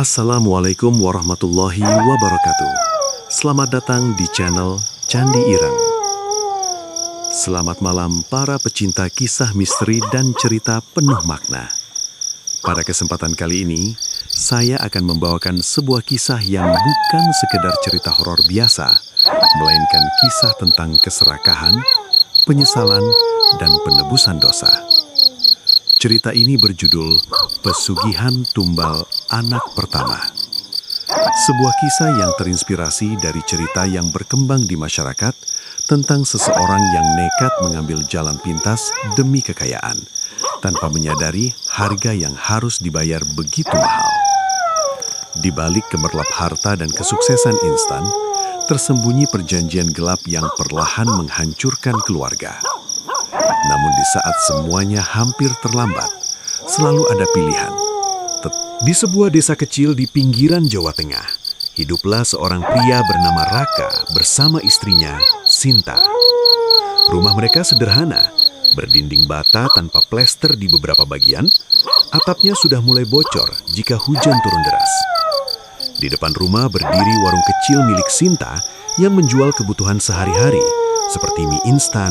Assalamualaikum warahmatullahi wabarakatuh. Selamat datang di channel Candi Ireng. Selamat malam para pecinta kisah misteri dan cerita penuh makna. Pada kesempatan kali ini, saya akan membawakan sebuah kisah yang bukan sekedar cerita horor biasa, melainkan kisah tentang keserakahan, penyesalan, dan penebusan dosa. Cerita ini berjudul Pesugihan Tumbal Anak Pertama. Sebuah kisah yang terinspirasi dari cerita yang berkembang di masyarakat tentang seseorang yang nekat mengambil jalan pintas demi kekayaan, tanpa menyadari harga yang harus dibayar begitu mahal. Di balik gemerlap harta dan kesuksesan instan, tersembunyi perjanjian gelap yang perlahan menghancurkan keluarga. Namun di saat semuanya hampir terlambat, selalu ada pilihan. Di sebuah desa kecil di pinggiran Jawa Tengah, hiduplah seorang pria bernama Raka bersama istrinya, Sinta. Rumah mereka sederhana, berdinding bata tanpa plester di beberapa bagian, atapnya sudah mulai bocor jika hujan turun deras. Di depan rumah berdiri warung kecil milik Sinta yang menjual kebutuhan sehari-hari, seperti mie instan,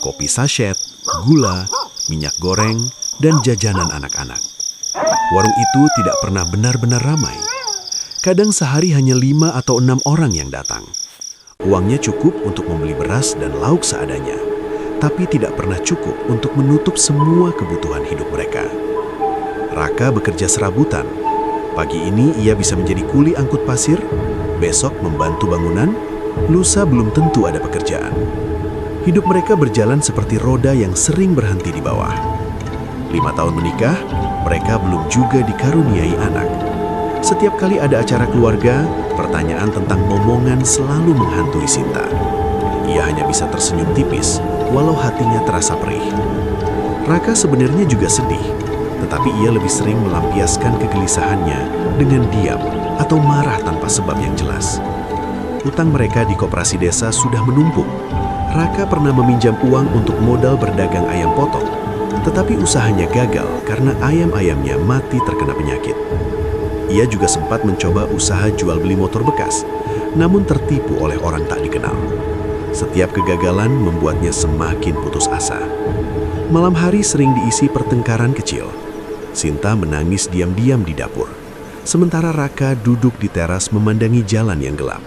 kopi sachet, gula, minyak goreng, dan jajanan anak-anak. Warung itu tidak pernah benar-benar ramai. Kadang sehari hanya 5 atau 6 orang yang datang. Uangnya cukup untuk membeli beras dan lauk seadanya, tapi tidak pernah cukup untuk menutup semua kebutuhan hidup mereka. Raka bekerja serabutan. Pagi ini ia bisa menjadi kuli angkut pasir, besok membantu bangunan, lusa belum tentu ada pekerjaan. Hidup mereka berjalan seperti roda yang sering berhenti di bawah. 5 tahun menikah, mereka belum juga dikaruniai anak. Setiap kali ada acara keluarga, pertanyaan tentang momongan selalu menghantui Sinta. Ia hanya bisa tersenyum tipis, walau hatinya terasa perih. Raka sebenarnya juga sedih, tetapi ia lebih sering melampiaskan kegelisahannya dengan diam atau marah tanpa sebab yang jelas. Utang mereka di koperasi desa sudah menumpuk. Raka pernah meminjam uang untuk modal berdagang ayam potong, tetapi usahanya gagal karena ayam-ayamnya mati terkena penyakit. Ia juga sempat mencoba usaha jual beli motor bekas, namun tertipu oleh orang tak dikenal. Setiap kegagalan membuatnya semakin putus asa. Malam hari sering diisi pertengkaran kecil. Sinta menangis diam-diam di dapur, sementara Raka duduk di teras memandangi jalan yang gelap.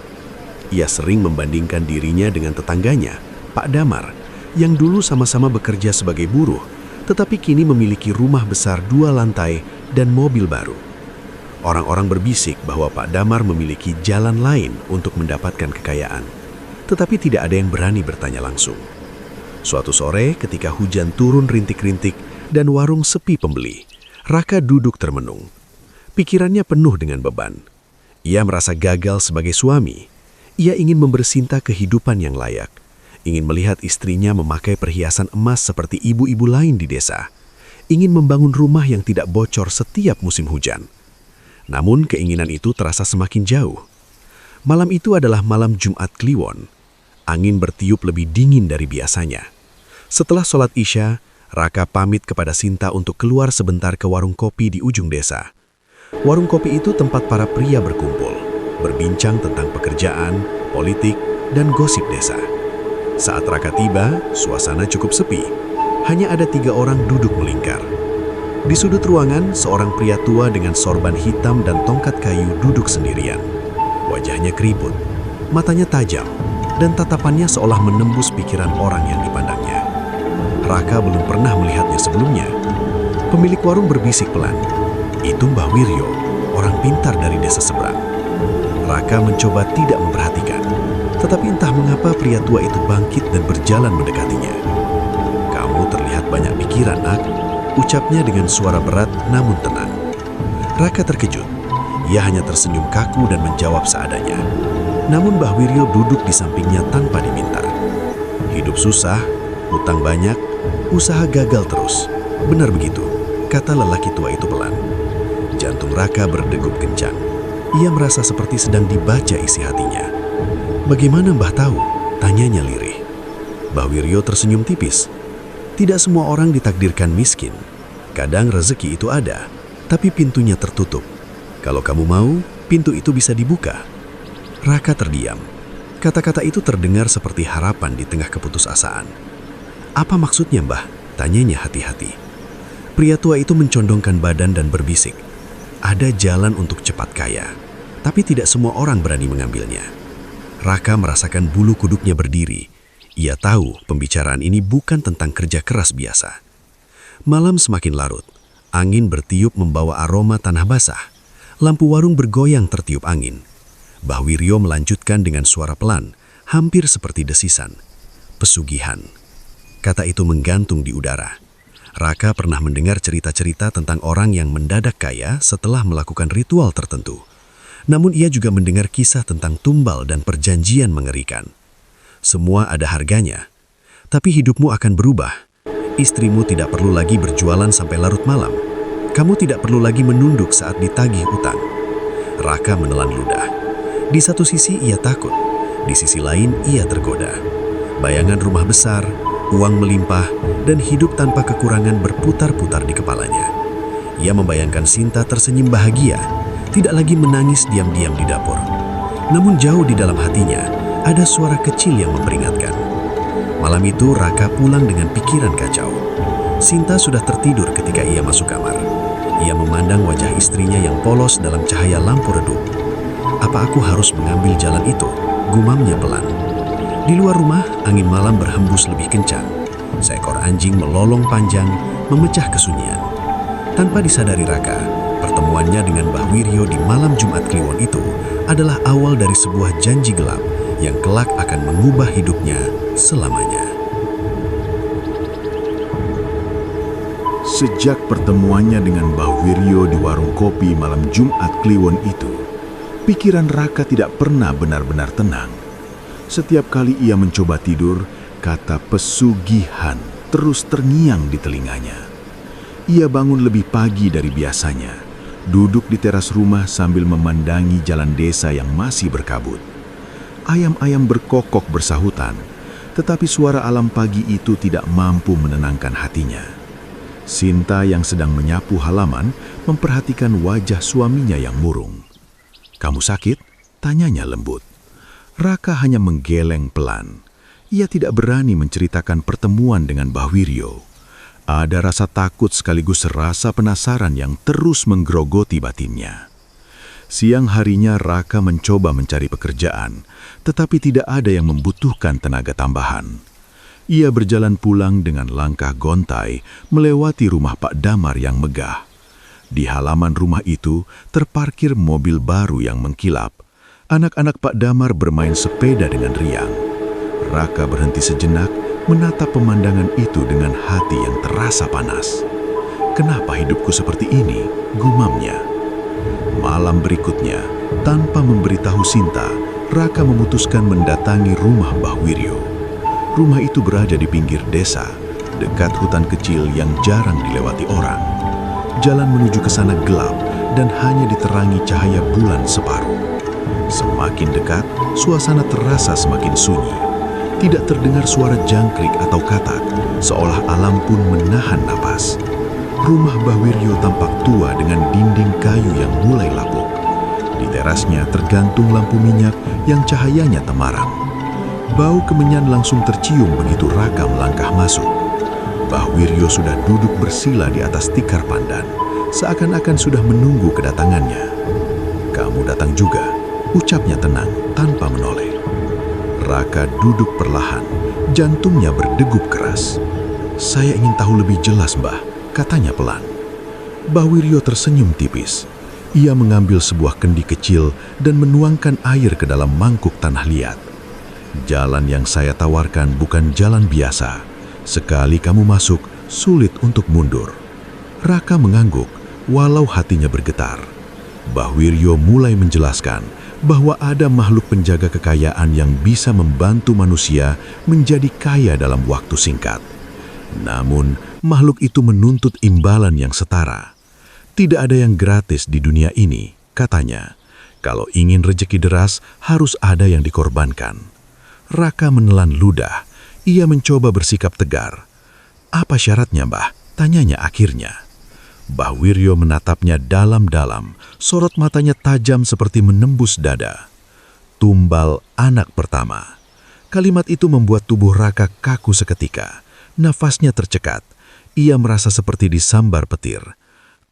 Ia sering membandingkan dirinya dengan tetangganya, Pak Damar, yang dulu sama-sama bekerja sebagai buruh, tetapi kini memiliki rumah besar 2 lantai dan mobil baru. Orang-orang berbisik bahwa Pak Damar memiliki jalan lain untuk mendapatkan kekayaan, tetapi tidak ada yang berani bertanya langsung. Suatu sore ketika hujan turun rintik-rintik dan warung sepi pembeli, Raka duduk termenung. Pikirannya penuh dengan beban. Ia merasa gagal sebagai suami. Ia ingin memberi Sinta kehidupan yang layak. Ingin melihat istrinya memakai perhiasan emas seperti ibu-ibu lain di desa. Ingin membangun rumah yang tidak bocor setiap musim hujan. Namun keinginan itu terasa semakin jauh. Malam itu adalah malam Jumat Kliwon. Angin bertiup lebih dingin dari biasanya. Setelah sholat Isya, Raka pamit kepada Sinta untuk keluar sebentar ke warung kopi di ujung desa. Warung kopi itu tempat para pria berkumpul, berbincang tentang pekerjaan, politik, dan gosip desa. Saat Raka tiba, suasana cukup sepi. Hanya ada 3 orang duduk melingkar. Di sudut ruangan, seorang pria tua dengan sorban hitam dan tongkat kayu duduk sendirian. Wajahnya keriput, matanya tajam, dan tatapannya seolah menembus pikiran orang yang dipandangnya. Raka belum pernah melihatnya sebelumnya. Pemilik warung berbisik pelan. Itu Mbah Wiryo, orang pintar dari desa seberang. Raka mencoba tidak memperhatikan. Tetapi entah mengapa pria tua itu bangkit dan berjalan mendekatinya. "Kamu terlihat banyak pikiran, Nak," ucapnya dengan suara berat namun tenang. Raka terkejut. Ia hanya tersenyum kaku dan menjawab seadanya. Namun Mbah Wiryo duduk di sampingnya tanpa diminta. "Hidup susah, utang banyak, usaha gagal terus. Benar begitu," kata lelaki tua itu pelan. Jantung Raka berdegup kencang. Ia merasa seperti sedang dibaca isi hatinya. "Bagaimana Mbah tahu?" tanyanya lirih. Mbah Wiryo tersenyum tipis. Tidak semua orang ditakdirkan miskin. Kadang rezeki itu ada, tapi pintunya tertutup. Kalau kamu mau, pintu itu bisa dibuka. Raka terdiam. Kata-kata itu terdengar seperti harapan di tengah keputusasaan. Apa maksudnya, Mbah? Tanyanya hati-hati. Pria tua itu mencondongkan badan dan berbisik. Ada jalan untuk cepat kaya, tapi tidak semua orang berani mengambilnya. Raka merasakan bulu kuduknya berdiri. Ia tahu pembicaraan ini bukan tentang kerja keras biasa. Malam semakin larut. Angin bertiup membawa aroma tanah basah. Lampu warung bergoyang tertiup angin. Mbah Wiryo melanjutkan dengan suara pelan, hampir seperti desisan. Pesugihan. Kata itu menggantung di udara. Raka pernah mendengar cerita-cerita tentang orang yang mendadak kaya setelah melakukan ritual tertentu. Namun ia juga mendengar kisah tentang tumbal dan perjanjian mengerikan. Semua ada harganya. Tapi hidupmu akan berubah. Istrimu tidak perlu lagi berjualan sampai larut malam. Kamu tidak perlu lagi menunduk saat ditagih utang. Raka menelan ludah. Di satu sisi ia takut, di sisi lain ia tergoda. Bayangan rumah besar, uang melimpah, dan hidup tanpa kekurangan berputar-putar di kepalanya. Ia membayangkan Sinta tersenyum bahagia, tidak lagi menangis diam-diam di dapur. Namun jauh di dalam hatinya, ada suara kecil yang memperingatkan. Malam itu Raka pulang dengan pikiran kacau. Sinta sudah tertidur ketika ia masuk kamar. Ia memandang wajah istrinya yang polos dalam cahaya lampu redup. Apa aku harus mengambil jalan itu? Gumamnya pelan. Di luar rumah, angin malam berhembus lebih kencang. Seekor anjing melolong panjang, memecah kesunyian. Tanpa disadari Raka, pertemuannya dengan Mbah Wiryo di malam Jumat Kliwon itu adalah awal dari sebuah janji gelap yang kelak akan mengubah hidupnya selamanya. Sejak pertemuannya dengan Mbah Wiryo di warung kopi malam Jumat Kliwon itu, pikiran Raka tidak pernah benar-benar tenang. Setiap kali ia mencoba tidur, kata pesugihan terus terngiang di telinganya. Ia bangun lebih pagi dari biasanya, duduk di teras rumah sambil memandangi jalan desa yang masih berkabut. Ayam-ayam berkokok bersahutan, tetapi suara alam pagi itu tidak mampu menenangkan hatinya. Sinta yang sedang menyapu halaman memperhatikan wajah suaminya yang murung. "Kamu sakit?" tanyanya lembut. Raka hanya menggeleng pelan. Ia tidak berani menceritakan pertemuan dengan Mbah Wiryo. Ada rasa takut sekaligus rasa penasaran yang terus menggerogoti batinnya. Siang harinya Raka mencoba mencari pekerjaan, tetapi tidak ada yang membutuhkan tenaga tambahan. Ia berjalan pulang dengan langkah gontai melewati rumah Pak Damar yang megah. Di halaman rumah itu terparkir mobil baru yang mengkilap. Anak-anak Pak Damar bermain sepeda dengan riang. Raka berhenti sejenak menatap pemandangan itu dengan hati yang terasa panas. "Kenapa hidupku seperti ini?" gumamnya. Malam berikutnya, tanpa memberitahu Sinta, Raka memutuskan mendatangi rumah Mbah Wiryo. Rumah itu berada di pinggir desa, dekat hutan kecil yang jarang dilewati orang. Jalan menuju ke sana gelap dan hanya diterangi cahaya bulan separuh. Semakin dekat, suasana terasa semakin sunyi. Tidak terdengar suara jangkrik atau katak, seolah alam pun menahan napas. Rumah Mbah Wiryo tampak tua dengan dinding kayu yang mulai lapuk. Di terasnya tergantung lampu minyak yang cahayanya temaram. Bau kemenyan langsung tercium begitu Raka melangkah masuk. Mbah Wiryo sudah duduk bersila di atas tikar pandan, seakan-akan sudah menunggu kedatangannya. "Kamu datang juga," ucapnya tenang tanpa menoleh. Raka duduk perlahan, jantungnya berdegup keras. "Saya ingin tahu lebih jelas, Mbah," katanya pelan. Mbah Wiryo tersenyum tipis. Ia mengambil sebuah kendi kecil dan menuangkan air ke dalam mangkuk tanah liat. "Jalan yang saya tawarkan bukan jalan biasa. Sekali kamu masuk, sulit untuk mundur." Raka mengangguk, walau hatinya bergetar. Mbah Wiryo mulai menjelaskan bahwa ada makhluk penjaga kekayaan yang bisa membantu manusia menjadi kaya dalam waktu singkat. Namun, makhluk itu menuntut imbalan yang setara. Tidak ada yang gratis di dunia ini, katanya. Kalau ingin rejeki deras, harus ada yang dikorbankan. Raka menelan ludah. Ia mencoba bersikap tegar. "Apa syaratnya, Mbah?" tanyanya akhirnya. Bahwiryo menatapnya dalam-dalam, sorot matanya tajam seperti menembus dada. Tumbal anak pertama. Kalimat itu membuat tubuh Raka kaku seketika. Nafasnya tercekat. Ia merasa seperti disambar petir.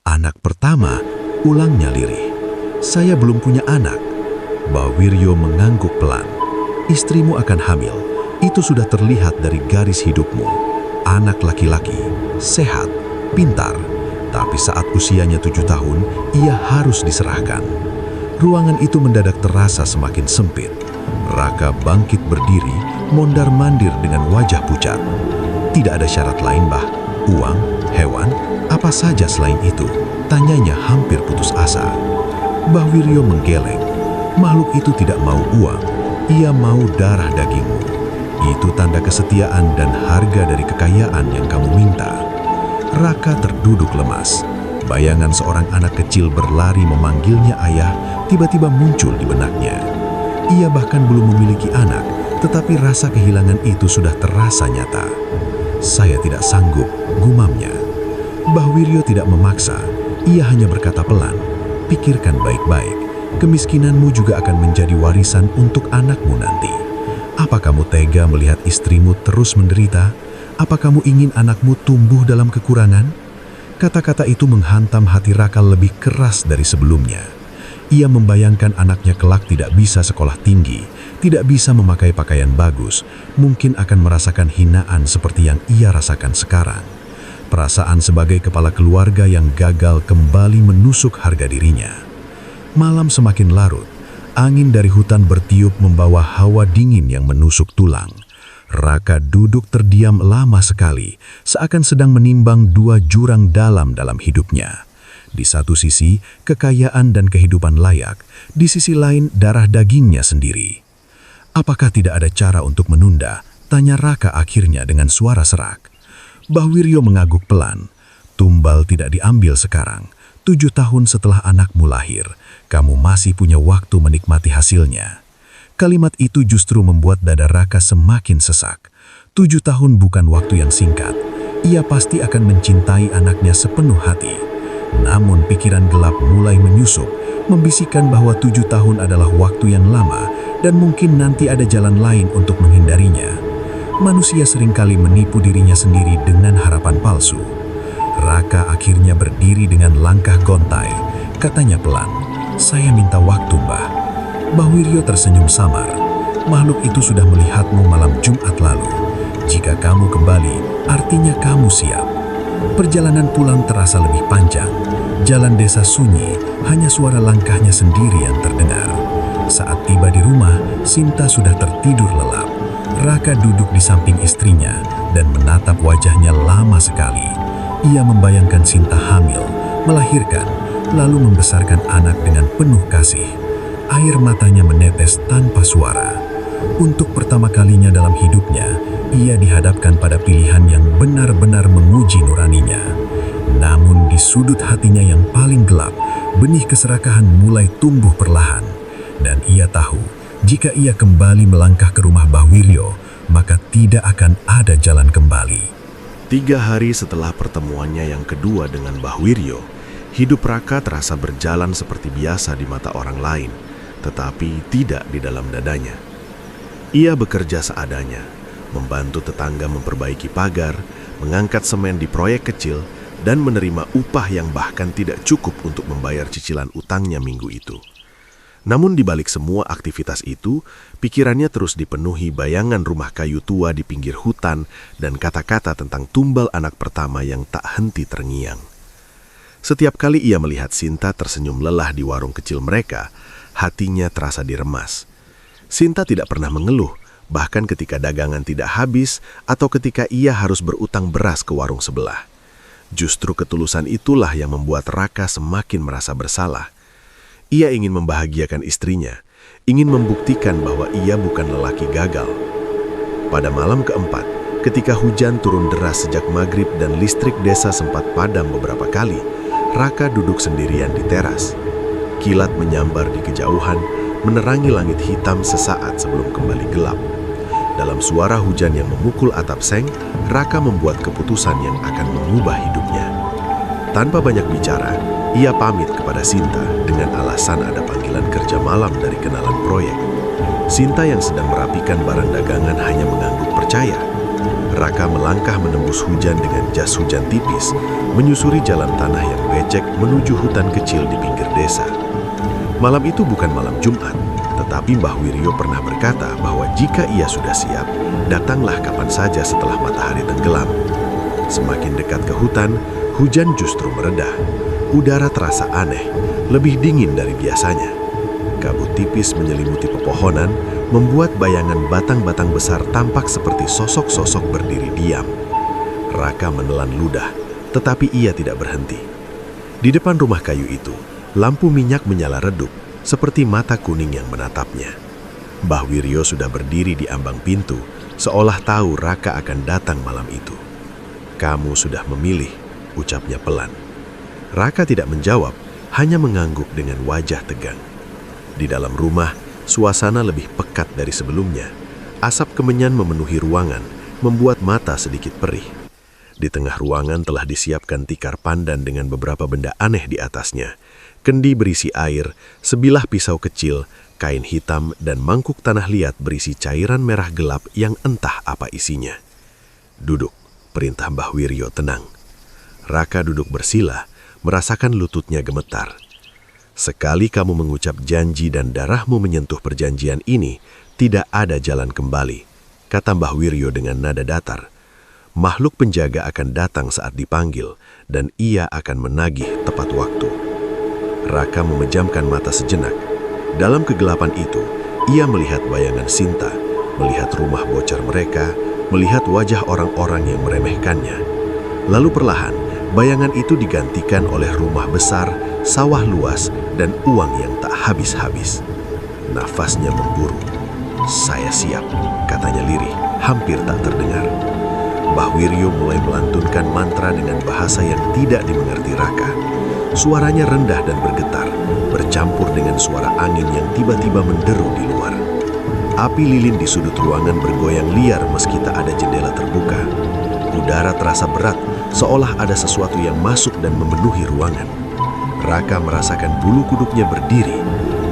Anak pertama, ulangnya lirih. Saya belum punya anak. Bahwiryo mengangguk pelan. Istrimu akan hamil. Itu sudah terlihat dari garis hidupmu. Anak laki-laki, sehat, pintar. Tapi saat usianya 7 tahun, ia harus diserahkan. Ruangan itu mendadak terasa semakin sempit. Raka bangkit berdiri, mondar-mandir dengan wajah pucat. Tidak ada syarat lain, Bah? Uang, hewan, apa saja selain itu? Tanyanya hampir putus asa. Bahwiryo menggeleng. Makhluk itu tidak mau uang, ia mau darah dagingmu. Itu tanda kesetiaan dan harga dari kekayaan yang kamu minta. Raka terduduk lemas. Bayangan seorang anak kecil berlari memanggilnya ayah tiba-tiba muncul di benaknya. Ia bahkan belum memiliki anak, tetapi rasa kehilangan itu sudah terasa nyata. Saya tidak sanggup, gumamnya. Bahwiryo tidak memaksa, ia hanya berkata pelan, pikirkan baik-baik, kemiskinanmu juga akan menjadi warisan untuk anakmu nanti. Apa kamu tega melihat istrimu terus menderita? Apa kamu ingin anakmu tumbuh dalam kekurangan? Kata-kata itu menghantam hati Raka lebih keras dari sebelumnya. Ia membayangkan anaknya kelak tidak bisa sekolah tinggi, tidak bisa memakai pakaian bagus, mungkin akan merasakan hinaan seperti yang ia rasakan sekarang. Perasaan sebagai kepala keluarga yang gagal kembali menusuk harga dirinya. Malam semakin larut, angin dari hutan bertiup membawa hawa dingin yang menusuk tulang. Raka duduk terdiam lama sekali, seakan sedang menimbang dua jurang dalam hidupnya. Di satu sisi, kekayaan dan kehidupan layak, di sisi lain darah dagingnya sendiri. Apakah tidak ada cara untuk menunda? Tanya Raka akhirnya dengan suara serak. Bahwiryo mengangguk pelan. Tumbal tidak diambil sekarang. 7 tahun setelah anakmu lahir, kamu masih punya waktu menikmati hasilnya. Kalimat itu justru membuat dada Raka semakin sesak. 7 tahun bukan waktu yang singkat. Ia pasti akan mencintai anaknya sepenuh hati. Namun pikiran gelap mulai menyusup, membisikkan bahwa 7 tahun adalah waktu yang lama dan mungkin nanti ada jalan lain untuk menghindarinya. Manusia seringkali menipu dirinya sendiri dengan harapan palsu. Raka akhirnya berdiri dengan langkah gontai. Katanya pelan, "Saya minta waktu, Mbah." Bahwiryo tersenyum samar. Makhluk itu sudah melihatmu malam Jumat lalu. Jika kamu kembali, artinya kamu siap. Perjalanan pulang terasa lebih panjang. Jalan desa sunyi, hanya suara langkahnya sendiri yang terdengar. Saat tiba di rumah, Sinta sudah tertidur lelap. Raka duduk di samping istrinya dan menatap wajahnya lama sekali. Ia membayangkan Sinta hamil, melahirkan, lalu membesarkan anak dengan penuh kasih. Air matanya menetes tanpa suara. Untuk pertama kalinya dalam hidupnya, ia dihadapkan pada pilihan yang benar-benar menguji nuraninya. Namun di sudut hatinya yang paling gelap, benih keserakahan mulai tumbuh perlahan. Dan ia tahu, jika ia kembali melangkah ke rumah Bahwiryo, maka tidak akan ada jalan kembali. 3 hari setelah pertemuannya yang kedua dengan Bahwiryo, hidup Raka terasa berjalan seperti biasa di mata orang lain, tetapi tidak di dalam dadanya. Ia bekerja seadanya, membantu tetangga memperbaiki pagar, mengangkat semen di proyek kecil, dan menerima upah yang bahkan tidak cukup untuk membayar cicilan utangnya minggu itu. Namun di balik semua aktivitas itu, pikirannya terus dipenuhi bayangan rumah kayu tua di pinggir hutan dan kata-kata tentang tumbal anak pertama yang tak henti terngiang. Setiap kali ia melihat Sinta tersenyum lelah di warung kecil mereka, hatinya terasa diremas. Sinta tidak pernah mengeluh, bahkan ketika dagangan tidak habis atau ketika ia harus berutang beras ke warung sebelah. Justru ketulusan itulah yang membuat Raka semakin merasa bersalah. Ia ingin membahagiakan istrinya, ingin membuktikan bahwa ia bukan lelaki gagal. Pada malam keempat, ketika hujan turun deras sejak maghrib dan listrik desa sempat padam beberapa kali, Raka duduk sendirian di teras. Kilat menyambar di kejauhan, menerangi langit hitam sesaat sebelum kembali gelap. Dalam suara hujan yang memukul atap seng, Raka membuat keputusan yang akan mengubah hidupnya. Tanpa banyak bicara, ia pamit kepada Sinta dengan alasan ada panggilan kerja malam dari kenalan proyek. Sinta yang sedang merapikan barang dagangan hanya mengangguk percaya. Raka melangkah menembus hujan dengan jas hujan tipis, menyusuri jalan tanah yang becek menuju hutan kecil di pinggir desa. Malam itu bukan malam Jumat, tetapi Mbah Wiryo pernah berkata bahwa jika ia sudah siap, datanglah kapan saja setelah matahari tenggelam. Semakin dekat ke hutan, hujan justru mereda. Udara terasa aneh, lebih dingin dari biasanya. Kabut tipis menyelimuti pepohonan, membuat bayangan batang-batang besar tampak seperti sosok-sosok berdiri diam. Raka menelan ludah, tetapi ia tidak berhenti. Di depan rumah kayu itu, lampu minyak menyala redup, seperti mata kuning yang menatapnya. Mbah Wiryo sudah berdiri di ambang pintu, seolah tahu Raka akan datang malam itu. "Kamu sudah memilih," ucapnya pelan. Raka tidak menjawab, hanya mengangguk dengan wajah tegang. Di dalam rumah, suasana lebih pekat dari sebelumnya. Asap kemenyan memenuhi ruangan, membuat mata sedikit perih. Di tengah ruangan telah disiapkan tikar pandan dengan beberapa benda aneh di atasnya. Kendi berisi air, sebilah pisau kecil, kain hitam, dan mangkuk tanah liat berisi cairan merah gelap yang entah apa isinya. "Duduk," perintah Mbah Wiryo tenang. Raka duduk bersila, merasakan lututnya gemetar. "Sekali kamu mengucap janji dan darahmu menyentuh perjanjian ini, tidak ada jalan kembali," kata Mbah Wiryo dengan nada datar. "Makhluk penjaga akan datang saat dipanggil, dan ia akan menagih tepat waktu." Raka memejamkan mata sejenak. Dalam kegelapan itu, ia melihat bayangan Sinta, melihat rumah bocor mereka, melihat wajah orang-orang yang meremehkannya. Lalu perlahan, bayangan itu digantikan oleh rumah besar, sawah luas, dan uang yang tak habis-habis. Nafasnya memburu. "Saya siap," katanya lirih, hampir tak terdengar. Mbah Wiryo mulai melantunkan mantra dengan bahasa yang tidak dimengerti Raka. Suaranya rendah dan bergetar, bercampur dengan suara angin yang tiba-tiba menderu di luar. Api lilin di sudut ruangan bergoyang liar meski tak ada jendela terbuka. Udara terasa berat, seolah ada sesuatu yang masuk dan memenuhi ruangan. Raka merasakan bulu kuduknya berdiri.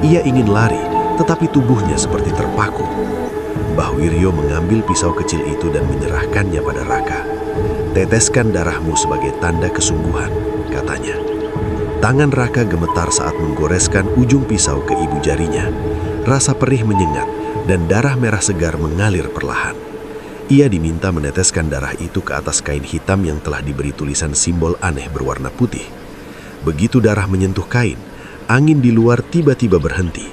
Ia ingin lari, tetapi tubuhnya seperti terpaku. Mbah Wiryo mengambil pisau kecil itu dan menyerahkannya pada Raka. "Teteskan darahmu sebagai tanda kesungguhan," katanya. Tangan Raka gemetar saat menggoreskan ujung pisau ke ibu jarinya. Rasa perih menyengat dan darah merah segar mengalir perlahan. Ia diminta meneteskan darah itu ke atas kain hitam yang telah diberi tulisan simbol aneh berwarna putih. Begitu darah menyentuh kain, angin di luar tiba-tiba berhenti.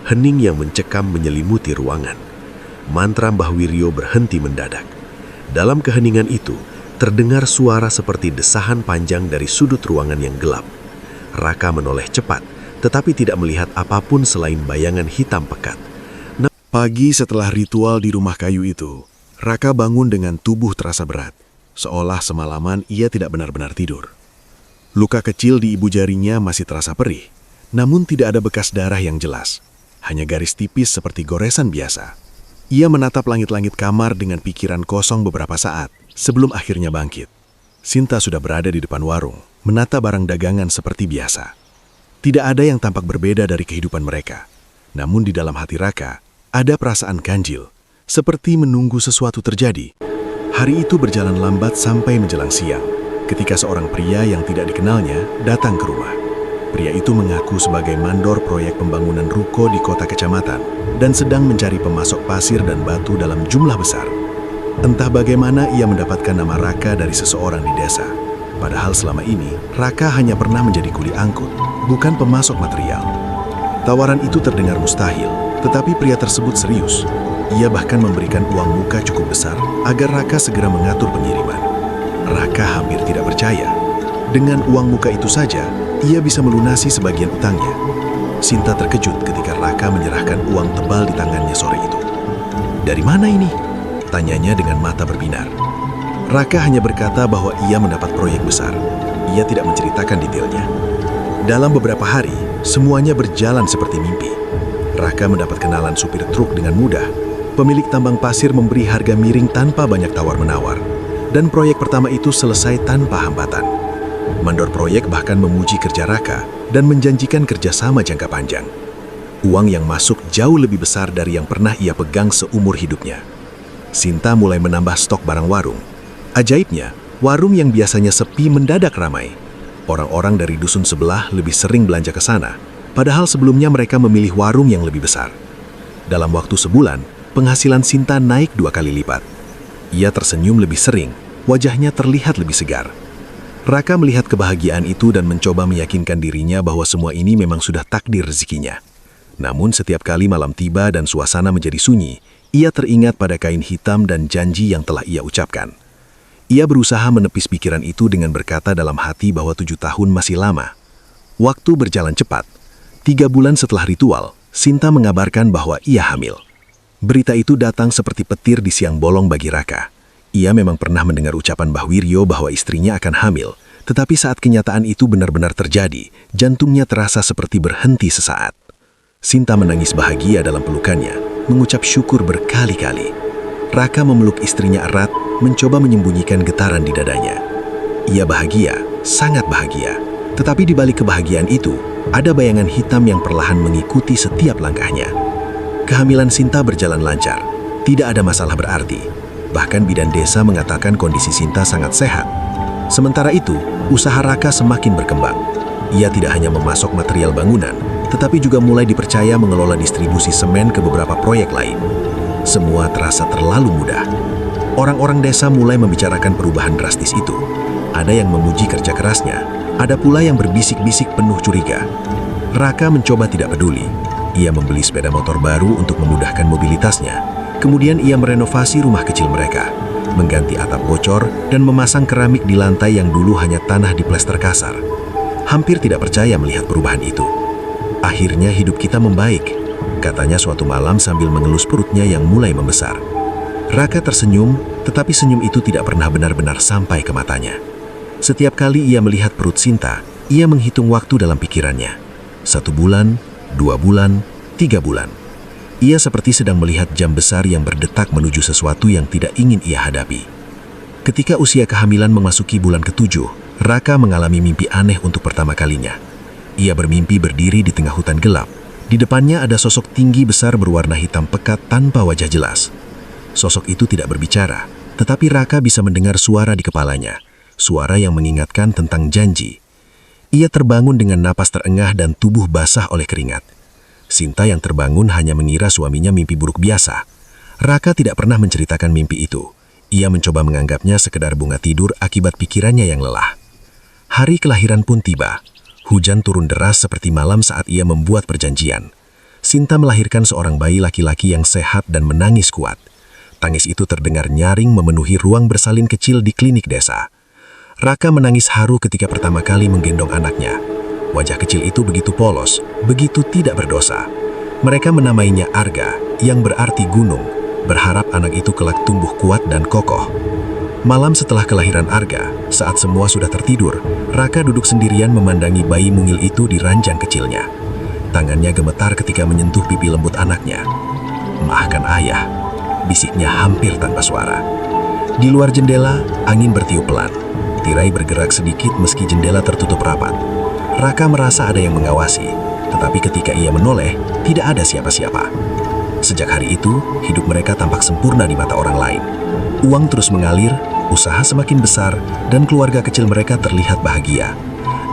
Hening yang mencekam menyelimuti ruangan. Mantra Mbah Wiryo berhenti mendadak. Dalam keheningan itu, terdengar suara seperti desahan panjang dari sudut ruangan yang gelap. Raka menoleh cepat, tetapi tidak melihat apapun selain bayangan hitam pekat. Pagi setelah ritual di rumah kayu itu, Raka bangun dengan tubuh terasa berat, seolah semalaman ia tidak benar-benar tidur. Luka kecil di ibu jarinya masih terasa perih, namun tidak ada bekas darah yang jelas, hanya garis tipis seperti goresan biasa. Ia menatap langit-langit kamar dengan pikiran kosong beberapa saat, sebelum akhirnya bangkit. Sinta sudah berada di depan warung, menata barang dagangan seperti biasa. Tidak ada yang tampak berbeda dari kehidupan mereka. Namun di dalam hati Raka, ada perasaan ganjil, seperti menunggu sesuatu terjadi. Hari itu berjalan lambat sampai menjelang siang, ketika seorang pria yang tidak dikenalnya datang ke rumah. Pria itu mengaku sebagai mandor proyek pembangunan ruko di kota kecamatan dan sedang mencari pemasok pasir dan batu dalam jumlah besar. Entah bagaimana ia mendapatkan nama Raka dari seseorang di desa. Padahal selama ini, Raka hanya pernah menjadi kuli angkut, bukan pemasok material. Tawaran itu terdengar mustahil, tetapi pria tersebut serius. Ia bahkan memberikan uang muka cukup besar agar Raka segera mengatur pengiriman. Raka hampir tidak percaya. Dengan uang muka itu saja, ia bisa melunasi sebagian utangnya. Sinta terkejut ketika Raka menyerahkan uang tebal di tangannya sore itu. "Dari mana ini?" tanyanya dengan mata berbinar. Raka hanya berkata bahwa ia mendapat proyek besar. Ia tidak menceritakan detailnya. Dalam beberapa hari, semuanya berjalan seperti mimpi. Raka mendapat kenalan supir truk dengan mudah. Pemilik tambang pasir memberi harga miring tanpa banyak tawar-menawar. Dan proyek pertama itu selesai tanpa hambatan. Mandor proyek bahkan memuji kerja Raka dan menjanjikan kerjasama jangka panjang. Uang yang masuk jauh lebih besar dari yang pernah ia pegang seumur hidupnya. Sinta mulai menambah stok barang warung. Ajaibnya, warung yang biasanya sepi mendadak ramai. Orang-orang dari dusun sebelah lebih sering belanja ke sana, padahal sebelumnya mereka memilih warung yang lebih besar. Dalam waktu sebulan, penghasilan Sinta naik 2 kali lipat. Ia tersenyum lebih sering, wajahnya terlihat lebih segar. Raka melihat kebahagiaan itu dan mencoba meyakinkan dirinya bahwa semua ini memang sudah takdir rezekinya. Namun setiap kali malam tiba dan suasana menjadi sunyi, ia teringat pada kain hitam dan janji yang telah ia ucapkan. Ia berusaha menepis pikiran itu dengan berkata dalam hati bahwa 7 tahun masih lama. Waktu berjalan cepat. 3 bulan setelah ritual, Sinta mengabarkan bahwa ia hamil. Berita itu datang seperti petir di siang bolong bagi Raka. Ia memang pernah mendengar ucapan Mbah Wiryo bahwa istrinya akan hamil, tetapi saat kenyataan itu benar-benar terjadi, jantungnya terasa seperti berhenti sesaat. Sinta menangis bahagia dalam pelukannya, mengucap syukur berkali-kali. Raka memeluk istrinya erat, mencoba menyembunyikan getaran di dadanya. Ia bahagia, sangat bahagia. Tetapi di balik kebahagiaan itu, ada bayangan hitam yang perlahan mengikuti setiap langkahnya. Kehamilan Sinta berjalan lancar, tidak ada masalah berarti. Bahkan bidan desa mengatakan kondisi Sinta sangat sehat. Sementara itu, usaha Raka semakin berkembang. Ia tidak hanya memasok material bangunan, tetapi juga mulai dipercaya mengelola distribusi semen ke beberapa proyek lain. Semua terasa terlalu mudah. Orang-orang desa mulai membicarakan perubahan drastis itu. Ada yang memuji kerja kerasnya, ada pula yang berbisik-bisik penuh curiga. Raka mencoba tidak peduli. Ia membeli sepeda motor baru untuk memudahkan mobilitasnya. Kemudian ia merenovasi rumah kecil mereka, mengganti atap bocor dan memasang keramik di lantai yang dulu hanya tanah diplester kasar. Hampir tidak percaya melihat perubahan itu. Akhirnya hidup kita membaik, katanya suatu malam sambil mengelus perutnya yang mulai membesar. Raka tersenyum, tetapi senyum itu tidak pernah benar-benar sampai ke matanya. Setiap kali ia melihat perut Sinta, ia menghitung waktu dalam pikirannya. 1 bulan, 2 bulan, 3 bulan. Ia seperti sedang melihat jam besar yang berdetak menuju sesuatu yang tidak ingin ia hadapi. Ketika usia kehamilan memasuki bulan ke-7, Raka mengalami mimpi aneh untuk pertama kalinya. Ia bermimpi berdiri di tengah hutan gelap. Di depannya ada sosok tinggi besar berwarna hitam pekat tanpa wajah jelas. Sosok itu tidak berbicara, tetapi Raka bisa mendengar suara di kepalanya. Suara yang mengingatkan tentang janji. Ia terbangun dengan napas terengah dan tubuh basah oleh keringat. Sinta yang terbangun hanya mengira suaminya mimpi buruk biasa. Raka tidak pernah menceritakan mimpi itu. Ia mencoba menganggapnya sekedar bunga tidur akibat pikirannya yang lelah. Hari kelahiran pun tiba. Hujan turun deras seperti malam saat ia membuat perjanjian. Sinta melahirkan seorang bayi laki-laki yang sehat dan menangis kuat. Tangis itu terdengar nyaring memenuhi ruang bersalin kecil di klinik desa. Raka menangis haru ketika pertama kali menggendong anaknya. Wajah kecil itu begitu polos, begitu tidak berdosa. Mereka menamainya Arga, yang berarti gunung, berharap anak itu kelak tumbuh kuat dan kokoh. Malam setelah kelahiran Arga, saat semua sudah tertidur, Raka duduk sendirian memandangi bayi mungil itu di ranjang kecilnya. Tangannya gemetar ketika menyentuh pipi lembut anaknya. "Maafkan ayah," bisiknya hampir tanpa suara. Di luar jendela, angin bertiup pelan. Tirai bergerak sedikit meski jendela tertutup rapat. Raka merasa ada yang mengawasi, tetapi ketika ia menoleh, tidak ada siapa-siapa. Sejak hari itu, hidup mereka tampak sempurna di mata orang lain. Uang terus mengalir, usaha semakin besar, dan keluarga kecil mereka terlihat bahagia.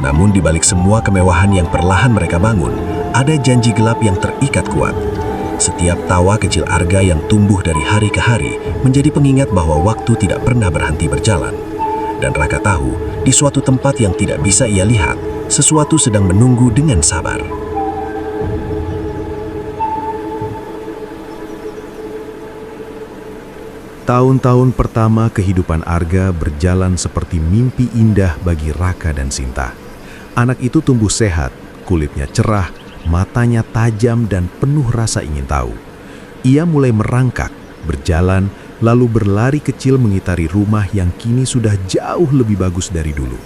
Namun di balik semua kemewahan yang perlahan mereka bangun, ada janji gelap yang terikat kuat. Setiap tawa kecil Arga yang tumbuh dari hari ke hari menjadi pengingat bahwa waktu tidak pernah berhenti berjalan. Dan Raka tahu, di suatu tempat yang tidak bisa ia lihat, sesuatu sedang menunggu dengan sabar. Tahun-tahun pertama kehidupan Arga berjalan seperti mimpi indah bagi Raka dan Sinta. Anak itu tumbuh sehat, kulitnya cerah, matanya tajam dan penuh rasa ingin tahu. Ia mulai merangkak, berjalan, lalu berlari kecil mengitari rumah yang kini sudah jauh lebih bagus dari dulu.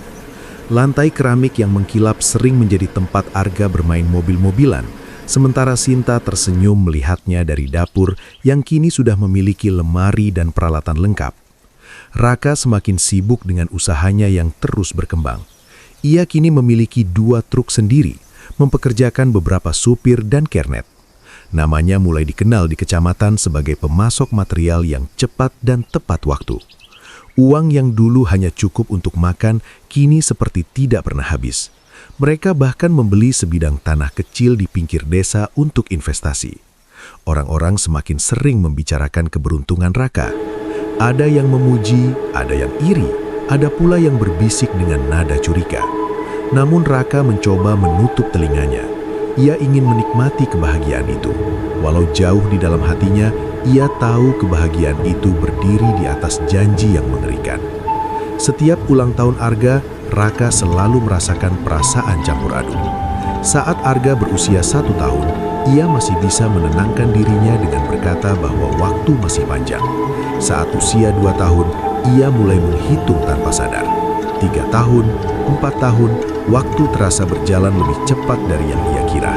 Lantai keramik yang mengkilap sering menjadi tempat Arga bermain mobil-mobilan, sementara Sinta tersenyum melihatnya dari dapur yang kini sudah memiliki lemari dan peralatan lengkap. Raka semakin sibuk dengan usahanya yang terus berkembang. Ia kini memiliki 2 truk sendiri, mempekerjakan beberapa supir dan kernet. Namanya mulai dikenal di kecamatan sebagai pemasok material yang cepat dan tepat waktu. Uang yang dulu hanya cukup untuk makan, kini seperti tidak pernah habis. Mereka bahkan membeli sebidang tanah kecil di pinggir desa untuk investasi. Orang-orang semakin sering membicarakan keberuntungan Raka. Ada yang memuji, ada yang iri, ada pula yang berbisik dengan nada curiga. Namun Raka mencoba menutup telinganya. Ia ingin menikmati kebahagiaan itu. Walau jauh di dalam hatinya, ia tahu kebahagiaan itu berdiri di atas janji yang mengerikan. Setiap ulang tahun Arga, Raka selalu merasakan perasaan campur aduk. Saat Arga berusia 1 tahun, ia masih bisa menenangkan dirinya dengan berkata bahwa waktu masih panjang. Saat usia 2 tahun, ia mulai menghitung tanpa sadar. 3 tahun, 4 tahun, waktu terasa berjalan lebih cepat dari yang ia kira.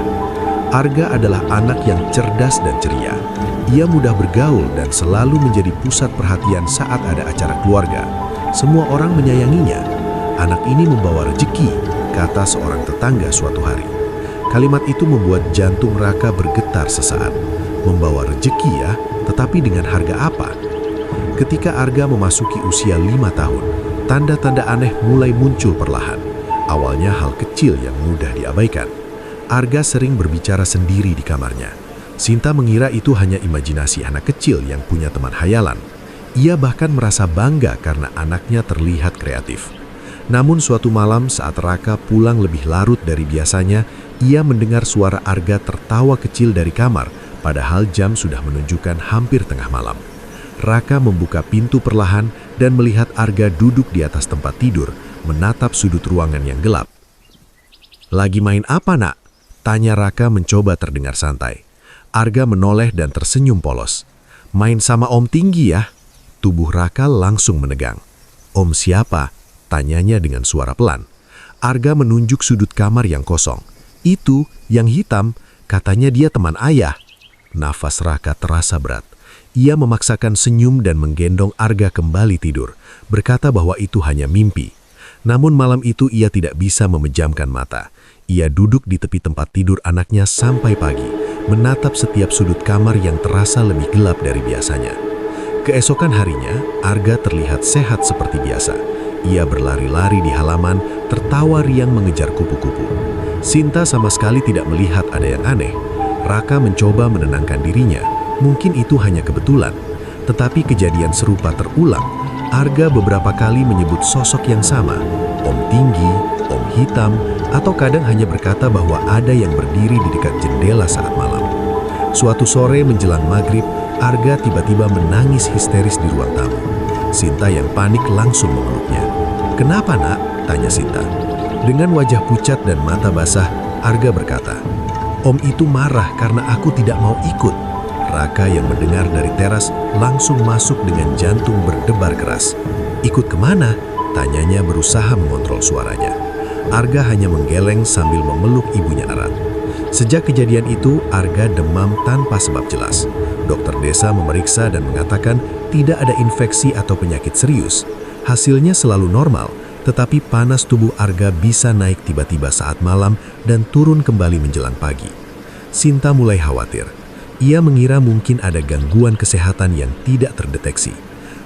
Arga adalah anak yang cerdas dan ceria. Ia mudah bergaul dan selalu menjadi pusat perhatian saat ada acara keluarga. Semua orang menyayanginya. Anak ini membawa rezeki, kata seorang tetangga suatu hari. Kalimat itu membuat jantung Raka bergetar sesaat. Membawa rezeki ya, tetapi dengan harga apa? Ketika Arga memasuki usia 5 tahun, tanda-tanda aneh mulai muncul perlahan. Awalnya hal kecil yang mudah diabaikan. Arga sering berbicara sendiri di kamarnya. Sinta mengira itu hanya imajinasi anak kecil yang punya teman hayalan. Ia bahkan merasa bangga karena anaknya terlihat kreatif. Namun suatu malam saat Raka pulang lebih larut dari biasanya, ia mendengar suara Arga tertawa kecil dari kamar, padahal jam sudah menunjukkan hampir tengah malam. Raka membuka pintu perlahan dan melihat Arga duduk di atas tempat tidur, menatap sudut ruangan yang gelap. "Lagi main apa, Nak?" tanya Raka mencoba terdengar santai. Arga menoleh dan tersenyum polos. "Main sama Om Tinggi ya?" Tubuh Raka langsung menegang. "Om siapa?" tanyanya dengan suara pelan. Arga menunjuk sudut kamar yang kosong. "Itu, yang hitam, katanya dia teman ayah." Nafas Raka terasa berat. Ia memaksakan senyum dan menggendong Arga kembali tidur, berkata bahwa itu hanya mimpi. Namun malam itu ia tidak bisa memejamkan mata. Ia duduk di tepi tempat tidur anaknya sampai pagi, menatap setiap sudut kamar yang terasa lebih gelap dari biasanya. Keesokan harinya, Arga terlihat sehat seperti biasa. Ia berlari-lari di halaman, tertawa riang mengejar kupu-kupu. Sinta sama sekali tidak melihat ada yang aneh. Raka mencoba menenangkan dirinya. Mungkin itu hanya kebetulan, tetapi kejadian serupa terulang. Arga beberapa kali menyebut sosok yang sama, Om Tinggi, Om Hitam, atau kadang hanya berkata bahwa ada yang berdiri di dekat jendela saat malam. Suatu sore menjelang maghrib, Arga tiba-tiba menangis histeris di ruang tamu. Sinta yang panik langsung memeluknya. "Kenapa, Nak?" tanya Sinta. Dengan wajah pucat dan mata basah, Arga berkata, "Om itu marah karena aku tidak mau ikut." Raka yang mendengar dari teras langsung masuk dengan jantung berdebar keras. "Ikut kemana?" tanyanya berusaha mengontrol suaranya. Arga hanya menggeleng sambil memeluk ibunya erat. Sejak kejadian itu, Arga demam tanpa sebab jelas. Dokter desa memeriksa dan mengatakan tidak ada infeksi atau penyakit serius. Hasilnya selalu normal, tetapi panas tubuh Arga bisa naik tiba-tiba saat malam dan turun kembali menjelang pagi. Sinta mulai khawatir. Ia mengira mungkin ada gangguan kesehatan yang tidak terdeteksi.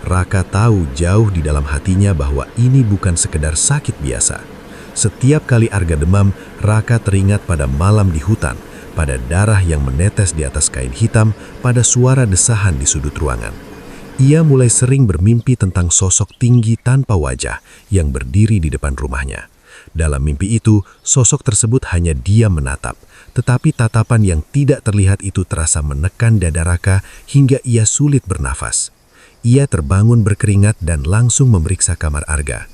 Raka tahu jauh di dalam hatinya bahwa ini bukan sekedar sakit biasa. Setiap kali Arga demam, Raka teringat pada malam di hutan, pada darah yang menetes di atas kain hitam, pada suara desahan di sudut ruangan. Ia mulai sering bermimpi tentang sosok tinggi tanpa wajah yang berdiri di depan rumahnya. Dalam mimpi itu, sosok tersebut hanya diam menatap, tetapi tatapan yang tidak terlihat itu terasa menekan dada Raka hingga ia sulit bernafas. Ia terbangun berkeringat dan langsung memeriksa kamar Arga.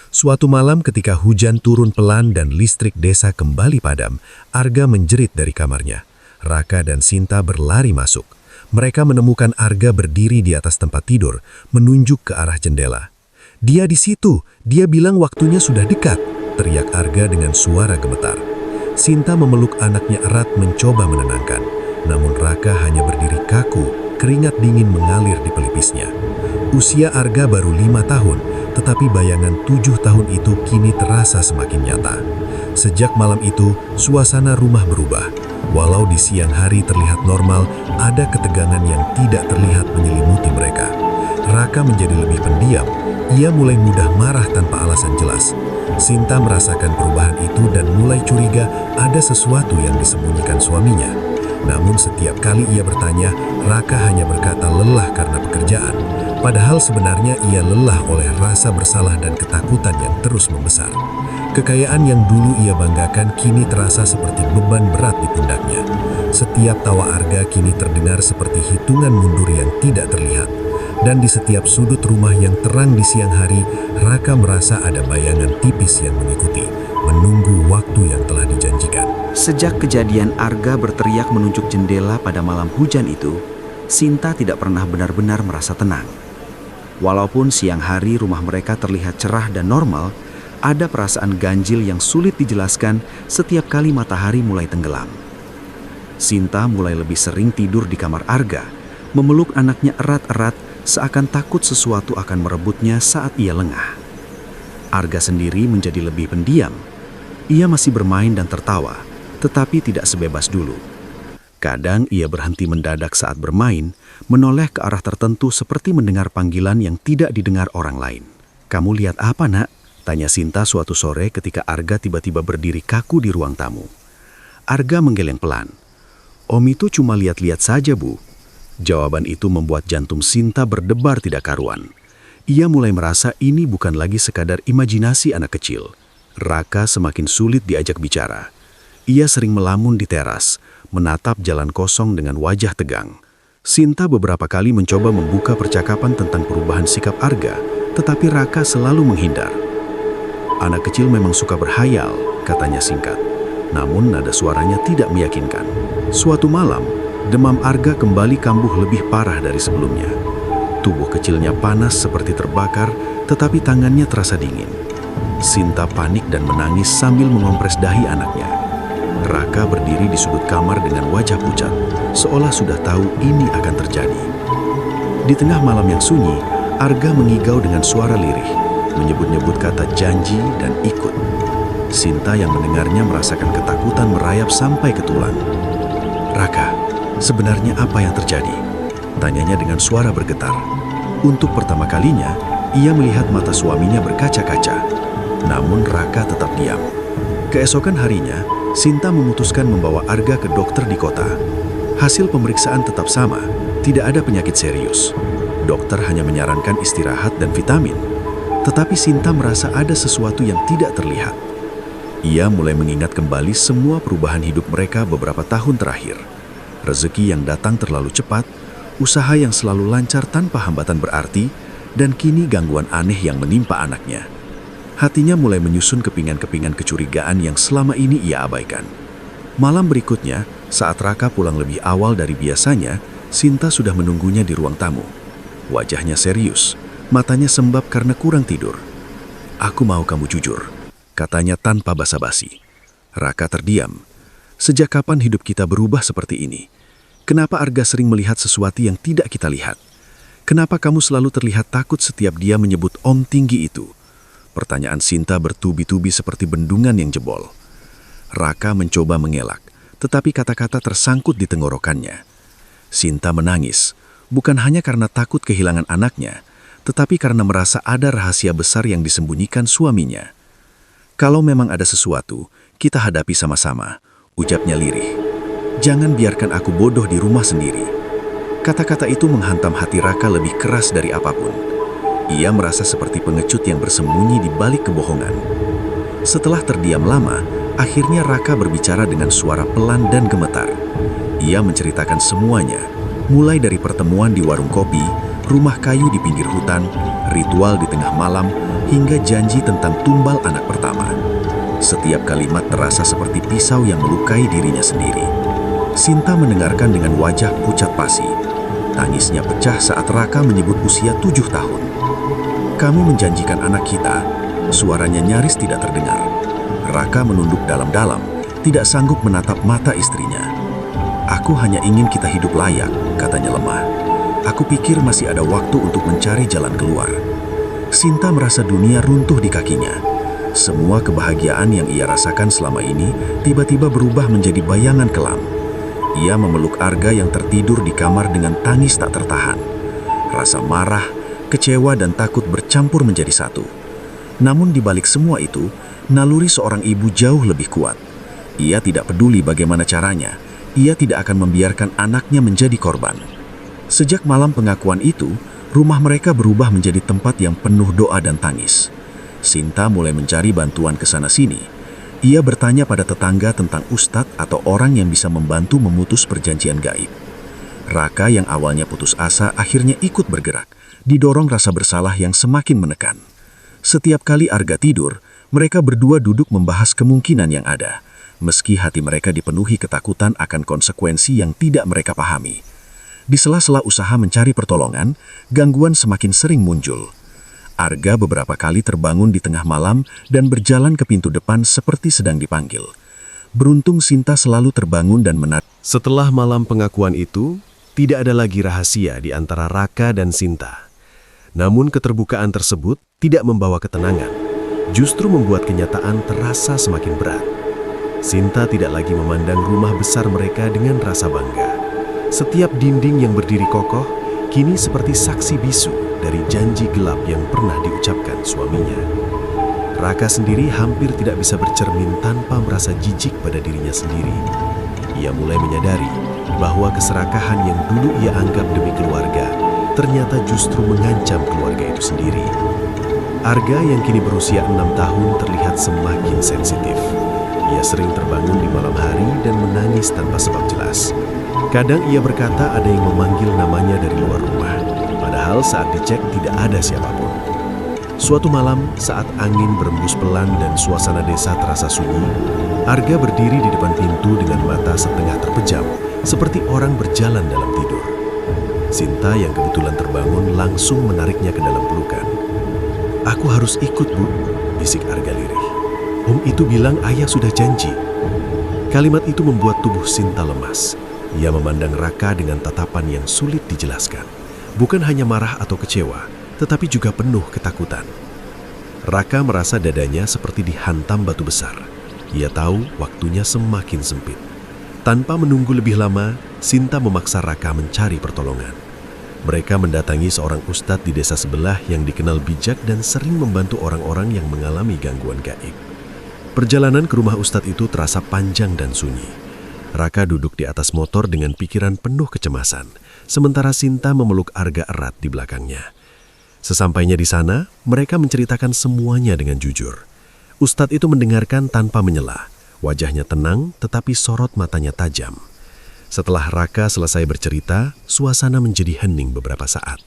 Suatu malam ketika hujan turun pelan dan listrik desa kembali padam, Arga menjerit dari kamarnya. Raka dan Sinta berlari masuk. Mereka menemukan Arga berdiri di atas tempat tidur, menunjuk ke arah jendela. "Dia di situ, dia bilang waktunya sudah dekat," teriak Arga dengan suara gemetar. Sinta memeluk anaknya erat mencoba menenangkan, namun Raka hanya berdiri kaku, keringat dingin mengalir di pelipisnya. Usia Arga baru 5 tahun, tetapi bayangan 7 tahun itu kini terasa semakin nyata. Sejak malam itu, suasana rumah berubah. Walau di siang hari terlihat normal, ada ketegangan yang tidak terlihat menyelimuti mereka. Raka menjadi lebih pendiam. Ia mulai mudah marah tanpa alasan jelas. Sinta merasakan perubahan itu dan mulai curiga ada sesuatu yang disembunyikan suaminya. Namun setiap kali ia bertanya, Raka hanya berkata lelah karena pekerjaan. Padahal sebenarnya ia lelah oleh rasa bersalah dan ketakutan yang terus membesar. Kekayaan yang dulu ia banggakan kini terasa seperti beban berat di pundaknya. Setiap tawa Arga kini terdengar seperti hitungan mundur yang tidak terlihat. Dan di setiap sudut rumah yang terang di siang hari, Raka merasa ada bayangan tipis yang mengikuti, menunggu waktu yang telah dijanjikan. Sejak kejadian Arga berteriak menunjuk jendela pada malam hujan itu, Sinta tidak pernah benar-benar merasa tenang. Walaupun siang hari rumah mereka terlihat cerah dan normal, ada perasaan ganjil yang sulit dijelaskan setiap kali matahari mulai tenggelam. Sinta mulai lebih sering tidur di kamar Arga, memeluk anaknya erat-erat seakan takut sesuatu akan merebutnya saat ia lengah. Arga sendiri menjadi lebih pendiam. Ia masih bermain dan tertawa, tetapi tidak sebebas dulu. Kadang ia berhenti mendadak saat bermain, menoleh ke arah tertentu seperti mendengar panggilan yang tidak didengar orang lain. "Kamu lihat apa, Nak?" tanya Sinta suatu sore ketika Arga tiba-tiba berdiri kaku di ruang tamu. Arga menggeleng pelan. "Om itu cuma lihat-lihat saja, Bu." Jawaban itu membuat jantung Sinta berdebar tidak karuan. Ia mulai merasa ini bukan lagi sekadar imajinasi anak kecil. Raka semakin sulit diajak bicara. Ia sering melamun di teras, menatap jalan kosong dengan wajah tegang. Sinta beberapa kali mencoba membuka percakapan tentang perubahan sikap Arga, tetapi Raka selalu menghindar. "Anak kecil memang suka berhayal," katanya singkat. Namun nada suaranya tidak meyakinkan. Suatu malam, demam Arga kembali kambuh lebih parah dari sebelumnya. Tubuh kecilnya panas seperti terbakar, tetapi tangannya terasa dingin. Sinta panik dan menangis sambil mengompres dahi anaknya. Raka berdiri di sudut kamar dengan wajah pucat, seolah sudah tahu ini akan terjadi. Di tengah malam yang sunyi, Arga mengigau dengan suara lirih, menyebut-nyebut kata janji dan ikut. Sinta yang mendengarnya merasakan ketakutan merayap sampai ke tulang. "Raka, sebenarnya apa yang terjadi?" tanyanya dengan suara bergetar. Untuk pertama kalinya, ia melihat mata suaminya berkaca-kaca. Namun Raka tetap diam. Keesokan harinya, Sinta memutuskan membawa Arga ke dokter di kota. Hasil pemeriksaan tetap sama, tidak ada penyakit serius. Dokter hanya menyarankan istirahat dan vitamin. Tetapi Sinta merasa ada sesuatu yang tidak terlihat. Ia mulai mengingat kembali semua perubahan hidup mereka beberapa tahun terakhir. Rezeki yang datang terlalu cepat, usaha yang selalu lancar tanpa hambatan berarti, dan kini gangguan aneh yang menimpa anaknya. Hatinya mulai menyusun kepingan-kepingan kecurigaan yang selama ini ia abaikan. Malam berikutnya, saat Raka pulang lebih awal dari biasanya, Sinta sudah menunggunya di ruang tamu. Wajahnya serius, matanya sembab karena kurang tidur. "Aku mau kamu jujur," katanya tanpa basa-basi. Raka terdiam. Sejak kapan hidup kita berubah seperti ini? Kenapa Arga sering melihat sesuatu yang tidak kita lihat? Kenapa kamu selalu terlihat takut setiap dia menyebut Om tinggi itu? Pertanyaan Sinta bertubi-tubi seperti bendungan yang jebol. Raka mencoba mengelak, tetapi kata-kata tersangkut di tenggorokannya. Sinta menangis, bukan hanya karena takut kehilangan anaknya, tetapi karena merasa ada rahasia besar yang disembunyikan suaminya. "Kalau memang ada sesuatu, kita hadapi sama-sama," ucapnya lirih. "Jangan biarkan aku bodoh di rumah sendiri." Kata-kata itu menghantam hati Raka lebih keras dari apapun. Ia merasa seperti pengecut yang bersembunyi di balik kebohongan. Setelah terdiam lama, akhirnya Raka berbicara dengan suara pelan dan gemetar. Ia menceritakan semuanya, mulai dari pertemuan di warung kopi, rumah kayu di pinggir hutan, ritual di tengah malam, hingga janji tentang tumbal anak pertama. Setiap kalimat terasa seperti pisau yang melukai dirinya sendiri. Sinta mendengarkan dengan wajah pucat pasi. Tangisnya pecah saat Raka menyebut usia 7 tahun. "Kamu menjanjikan anak kita," suaranya nyaris tidak terdengar. Raka menunduk dalam-dalam, tidak sanggup menatap mata istrinya. "Aku hanya ingin kita hidup layak," katanya lemah. Aku pikir masih ada waktu untuk mencari jalan keluar. Sinta merasa dunia runtuh di kakinya. Semua kebahagiaan yang ia rasakan selama ini tiba-tiba berubah menjadi bayangan kelam. Ia memeluk Arga yang tertidur di kamar dengan tangis tak tertahan. Rasa marah, kecewa, dan takut bercampur menjadi satu. Namun di balik semua itu, naluri seorang ibu jauh lebih kuat. Ia tidak peduli bagaimana caranya. Ia tidak akan membiarkan anaknya menjadi korban. Sejak malam pengakuan itu, rumah mereka berubah menjadi tempat yang penuh doa dan tangis. Sinta mulai mencari bantuan ke sana-sini. Ia bertanya pada tetangga tentang ustadz atau orang yang bisa membantu memutus perjanjian gaib. Raka yang awalnya putus asa akhirnya ikut bergerak, didorong rasa bersalah yang semakin menekan. Setiap kali Arga tidur, mereka berdua duduk membahas kemungkinan yang ada, meski hati mereka dipenuhi ketakutan akan konsekuensi yang tidak mereka pahami. Di sela-sela usaha mencari pertolongan, gangguan semakin sering muncul. Arga beberapa kali terbangun di tengah malam dan berjalan ke pintu depan seperti sedang dipanggil. Beruntung Sinta selalu terbangun dan menarik. Setelah malam pengakuan itu, tidak ada lagi rahasia di antara Raka dan Sinta. Namun keterbukaan tersebut tidak membawa ketenangan, justru membuat kenyataan terasa semakin berat. Sinta tidak lagi memandang rumah besar mereka dengan rasa bangga. Setiap dinding yang berdiri kokoh kini seperti saksi bisu dari janji gelap yang pernah diucapkan suaminya. Raka sendiri hampir tidak bisa bercermin tanpa merasa jijik pada dirinya sendiri. Ia mulai menyadari bahwa keserakahan yang dulu ia anggap demi keluarga ternyata justru mengancam keluarga itu sendiri. Arga yang kini berusia 6 tahun terlihat semakin sensitif. Ia sering terbangun di malam hari dan menangis tanpa sebab jelas. Kadang ia berkata ada yang memanggil namanya dari luar rumah, padahal saat dicek tidak ada siapapun. Suatu malam, saat angin berembus pelan dan suasana desa terasa sunyi, Arga berdiri di depan pintu dengan mata setengah terpejam, seperti orang berjalan dalam tidur. Sinta yang kebetulan terbangun langsung menariknya ke dalam pelukan. "Aku harus ikut, Bu," bisik Arga lirih. "Om itu bilang ayah sudah janji." Kalimat itu membuat tubuh Sinta lemas. Ia memandang Raka dengan tatapan yang sulit dijelaskan. Bukan hanya marah atau kecewa, tetapi juga penuh ketakutan. Raka merasa dadanya seperti dihantam batu besar. Ia tahu waktunya semakin sempit. Tanpa menunggu lebih lama, Sinta memaksa Raka mencari pertolongan. Mereka mendatangi seorang ustadz di desa sebelah yang dikenal bijak dan sering membantu orang-orang yang mengalami gangguan gaib. Perjalanan ke rumah ustadz itu terasa panjang dan sunyi. Raka duduk di atas motor dengan pikiran penuh kecemasan, sementara Sinta memeluk Arga erat di belakangnya. Sesampainya di sana, mereka menceritakan semuanya dengan jujur. Ustadz itu mendengarkan tanpa menyela. Wajahnya tenang, tetapi sorot matanya tajam. Setelah Raka selesai bercerita, suasana menjadi hening beberapa saat.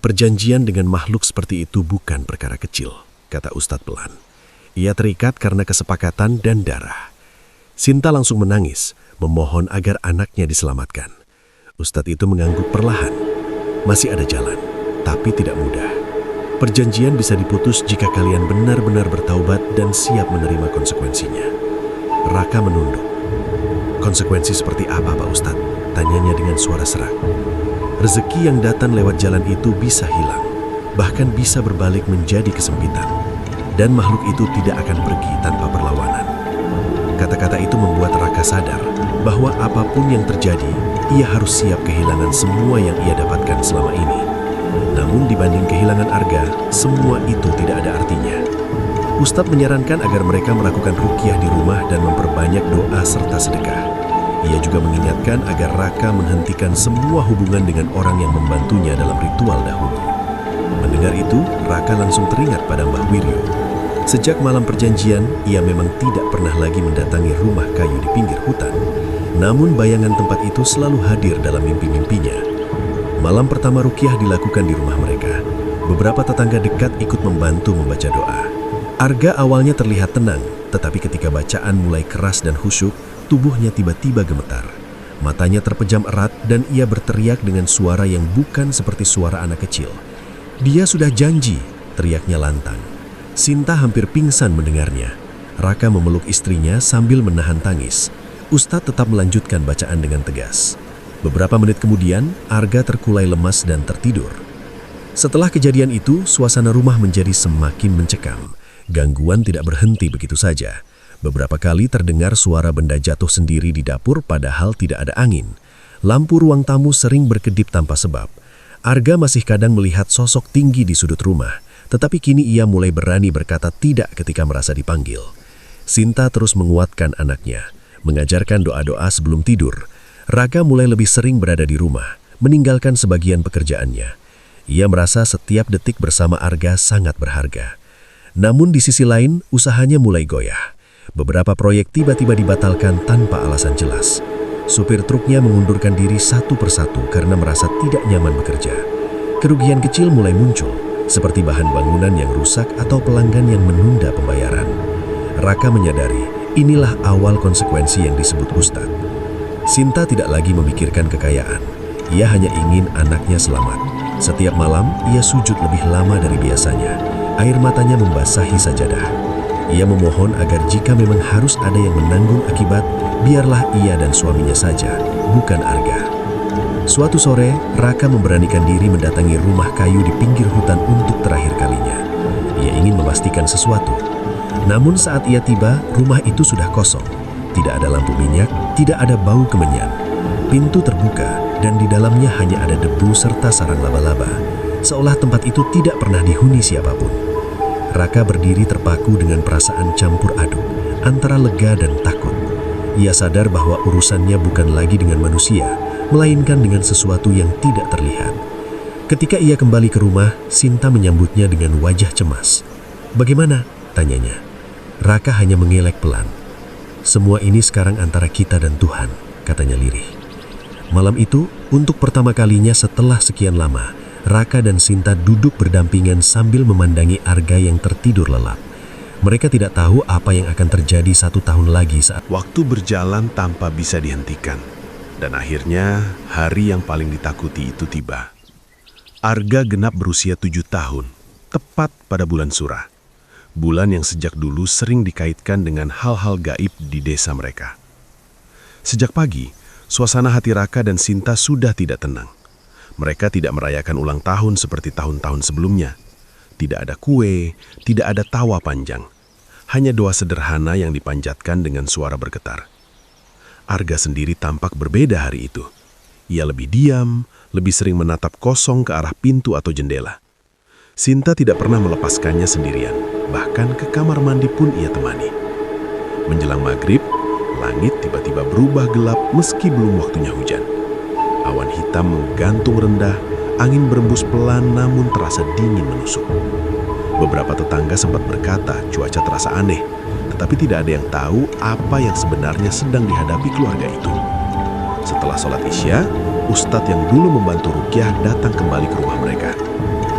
"Perjanjian dengan makhluk seperti itu bukan perkara kecil," kata Ustadz pelan. "Ia terikat karena kesepakatan dan darah." Sinta langsung menangis, memohon agar anaknya diselamatkan. Ustadz itu mengangguk perlahan. "Masih ada jalan, tapi tidak mudah. Perjanjian bisa diputus jika kalian benar-benar bertaubat dan siap menerima konsekuensinya." Raka menunduk. "Konsekuensi seperti apa, Pak Ustadz?" tanyanya dengan suara serak. "Rezeki yang datang lewat jalan itu bisa hilang, bahkan bisa berbalik menjadi kesempitan. Dan makhluk itu tidak akan pergi tanpa perlawanan." Kata-kata itu membuat Raka sadar bahwa apapun yang terjadi, ia harus siap kehilangan semua yang ia dapatkan selama ini. Namun dibanding kehilangan Arga, semua itu tidak ada artinya. Ustadz menyarankan agar mereka melakukan ruqyah di rumah dan memperbanyak doa serta sedekah. Ia juga mengingatkan agar Raka menghentikan semua hubungan dengan orang yang membantunya dalam ritual dahulu. Mendengar itu, Raka langsung teringat pada Mbah Wiryo. Sejak malam perjanjian, ia memang tidak pernah lagi mendatangi rumah kayu di pinggir hutan. Namun bayangan tempat itu selalu hadir dalam mimpi-mimpinya. Malam pertama ruqyah dilakukan di rumah mereka. Beberapa tetangga dekat ikut membantu membaca doa. Arga awalnya terlihat tenang, tetapi ketika bacaan mulai keras dan khusyuk, tubuhnya tiba-tiba gemetar. Matanya terpejam erat dan ia berteriak dengan suara yang bukan seperti suara anak kecil. "Dia sudah janji," teriaknya lantang. Sinta hampir pingsan mendengarnya. Raka memeluk istrinya sambil menahan tangis. Ustadz tetap melanjutkan bacaan dengan tegas. Beberapa menit kemudian, Arga terkulai lemas dan tertidur. Setelah kejadian itu, suasana rumah menjadi semakin mencekam. Gangguan tidak berhenti begitu saja. Beberapa kali terdengar suara benda jatuh sendiri di dapur padahal tidak ada angin. Lampu ruang tamu sering berkedip tanpa sebab. Arga masih kadang melihat sosok tinggi di sudut rumah, tetapi kini ia mulai berani berkata tidak ketika merasa dipanggil. Sinta terus menguatkan anaknya, mengajarkan doa-doa sebelum tidur. Raka mulai lebih sering berada di rumah, meninggalkan sebagian pekerjaannya. Ia merasa setiap detik bersama Arga sangat berharga. Namun di sisi lain, usahanya mulai goyah. Beberapa proyek tiba-tiba dibatalkan tanpa alasan jelas. Supir truknya mengundurkan diri satu persatu karena merasa tidak nyaman bekerja. Kerugian kecil mulai muncul, seperti bahan bangunan yang rusak atau pelanggan yang menunda pembayaran. Raka menyadari inilah awal konsekuensi yang disebut Ustadz. Sinta tidak lagi memikirkan kekayaan. Ia hanya ingin anaknya selamat. Setiap malam, ia sujud lebih lama dari biasanya. Air matanya membasahi sajadah. Ia memohon agar jika memang harus ada yang menanggung akibat, biarlah ia dan suaminya saja, bukan Arga. Suatu sore, Raka memberanikan diri mendatangi rumah kayu di pinggir hutan untuk terakhir kalinya. Ia ingin memastikan sesuatu. Namun saat ia tiba, rumah itu sudah kosong. Tidak ada lampu minyak, tidak ada bau kemenyan. Pintu terbuka dan di dalamnya hanya ada debu serta sarang laba-laba, seolah tempat itu tidak pernah dihuni siapapun. Raka berdiri terpaku dengan perasaan campur aduk, antara lega dan takut. Ia sadar bahwa urusannya bukan lagi dengan manusia, melainkan dengan sesuatu yang tidak terlihat. Ketika ia kembali ke rumah, Sinta menyambutnya dengan wajah cemas. "Bagaimana?" tanyanya. Raka hanya mengelek pelan. "Semua ini sekarang antara kita dan Tuhan," katanya lirih. Malam itu, untuk pertama kalinya setelah sekian lama, Raka dan Sinta duduk berdampingan sambil memandangi Arga yang tertidur lelap. Mereka tidak tahu apa yang akan terjadi 1 tahun lagi saat Waktu berjalan tanpa bisa dihentikan. Dan akhirnya, hari yang paling ditakuti itu tiba. Arga genap berusia 7 tahun, tepat pada bulan Surah. Bulan yang sejak dulu sering dikaitkan dengan hal-hal gaib di desa mereka. Sejak pagi, suasana hati Raka dan Sinta sudah tidak tenang. Mereka tidak merayakan ulang tahun seperti tahun-tahun sebelumnya. Tidak ada kue, tidak ada tawa panjang. Hanya doa sederhana yang dipanjatkan dengan suara bergetar. Arga sendiri tampak berbeda hari itu. Ia lebih diam, lebih sering menatap kosong ke arah pintu atau jendela. Sinta tidak pernah melepaskannya sendirian, bahkan ke kamar mandi pun ia temani. Menjelang maghrib, langit tiba-tiba berubah gelap meski belum waktunya hujan. Awan hitam menggantung rendah, angin berembus pelan namun terasa dingin menusuk. Beberapa tetangga sempat berkata cuaca terasa aneh, tetapi tidak ada yang tahu apa yang sebenarnya sedang dihadapi keluarga itu. Setelah sholat Isya, Ustadz yang dulu membantu ruqyah datang kembali ke rumah mereka.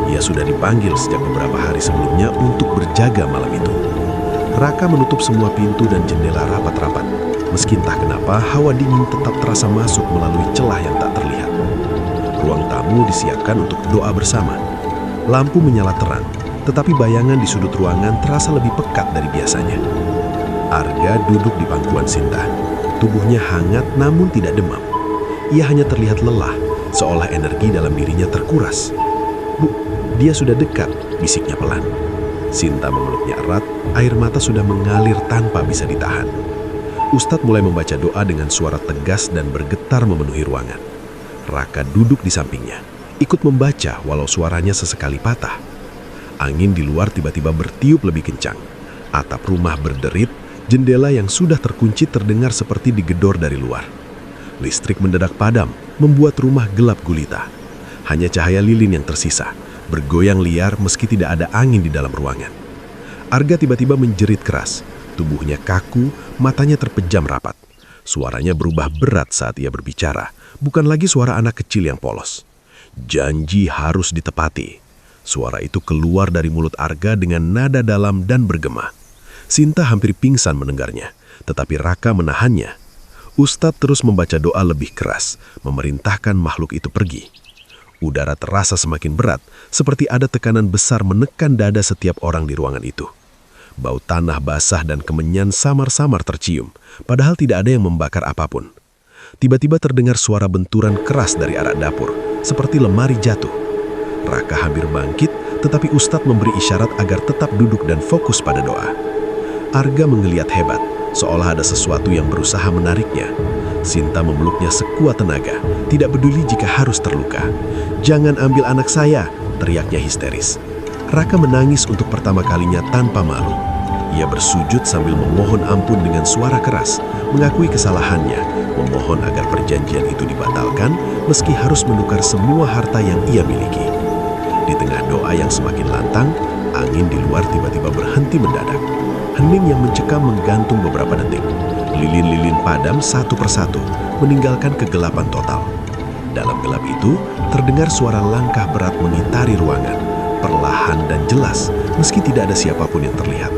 Ia sudah dipanggil sejak beberapa hari sebelumnya untuk berjaga malam itu. Raka menutup semua pintu dan jendela rapat-rapat. Meski entah kenapa, hawa dingin tetap terasa masuk melalui celah yang tak terlihat. Ruang tamu disiapkan untuk doa bersama. Lampu menyala terang, tetapi bayangan di sudut ruangan terasa lebih pekat dari biasanya. Arga duduk di pangkuan Sinta. Tubuhnya hangat namun tidak demam. Ia hanya terlihat lelah, seolah energi dalam dirinya terkuras. "Bu, dia sudah dekat," bisiknya pelan. Sinta memeluknya erat, air mata sudah mengalir tanpa bisa ditahan. Ustadz mulai membaca doa dengan suara tegas dan bergetar memenuhi ruangan. Raka duduk di sampingnya, ikut membaca walau suaranya sesekali patah. Angin di luar tiba-tiba bertiup lebih kencang. Atap rumah berderit, jendela yang sudah terkunci terdengar seperti digedor dari luar. Listrik mendadak padam, membuat rumah gelap gulita. Hanya cahaya lilin yang tersisa, bergoyang liar meski tidak ada angin di dalam ruangan. Arga tiba-tiba menjerit keras. Tubuhnya kaku, matanya terpejam rapat. Suaranya berubah berat saat ia berbicara, bukan lagi suara anak kecil yang polos. Janji harus ditepati. Suara itu keluar dari mulut Arga dengan nada dalam dan bergema. Sinta hampir pingsan mendengarnya, tetapi Raka menahannya. Ustadz terus membaca doa lebih keras, memerintahkan makhluk itu pergi. Udara terasa semakin berat, seperti ada tekanan besar menekan dada setiap orang di ruangan itu. Bau tanah basah dan kemenyan samar-samar tercium, padahal tidak ada yang membakar apapun. Tiba-tiba terdengar suara benturan keras dari arah dapur, seperti lemari jatuh. Raka hampir bangkit, tetapi Ustadz memberi isyarat agar tetap duduk dan fokus pada doa. Arga menggeliat hebat, seolah ada sesuatu yang berusaha menariknya. Sinta memeluknya sekuat tenaga, tidak peduli jika harus terluka. "Jangan ambil anak saya!" teriaknya histeris. Raka menangis untuk pertama kalinya tanpa malu. Ia bersujud sambil memohon ampun dengan suara keras, mengakui kesalahannya, memohon agar perjanjian itu dibatalkan meski harus menukar semua harta yang ia miliki. Di tengah doa yang semakin lantang, angin di luar tiba-tiba berhenti mendadak. Hening yang mencekam menggantung beberapa detik. Lilin-lilin padam satu persatu, meninggalkan kegelapan total. Dalam gelap itu, terdengar suara langkah berat mengitari ruangan, perlahan dan jelas, meski tidak ada siapapun yang terlihat.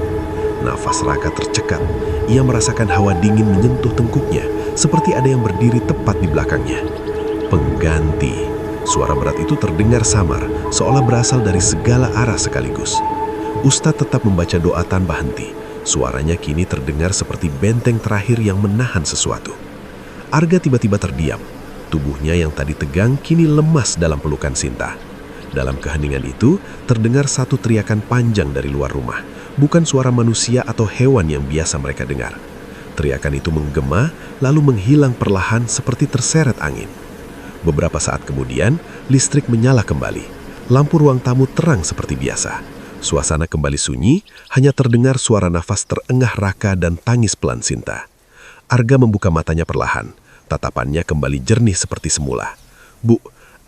Nafas Raka tercekat. Ia merasakan hawa dingin menyentuh tengkuknya, seperti ada yang berdiri tepat di belakangnya. Pengganti. Suara berat itu terdengar samar, seolah berasal dari segala arah sekaligus. Ustadz tetap membaca doa tanpa henti. Suaranya kini terdengar seperti benteng terakhir yang menahan sesuatu. Arga tiba-tiba terdiam. Tubuhnya yang tadi tegang kini lemas dalam pelukan Sinta. Dalam keheningan itu, terdengar satu teriakan panjang dari luar rumah. Bukan suara manusia atau hewan yang biasa mereka dengar. Teriakan itu menggema, lalu menghilang perlahan seperti terseret angin. Beberapa saat kemudian, listrik menyala kembali. Lampu ruang tamu terang seperti biasa. Suasana kembali sunyi, hanya terdengar suara nafas terengah Raka dan tangis pelan Sinta. Arga membuka matanya perlahan. Tatapannya kembali jernih seperti semula. "Bu,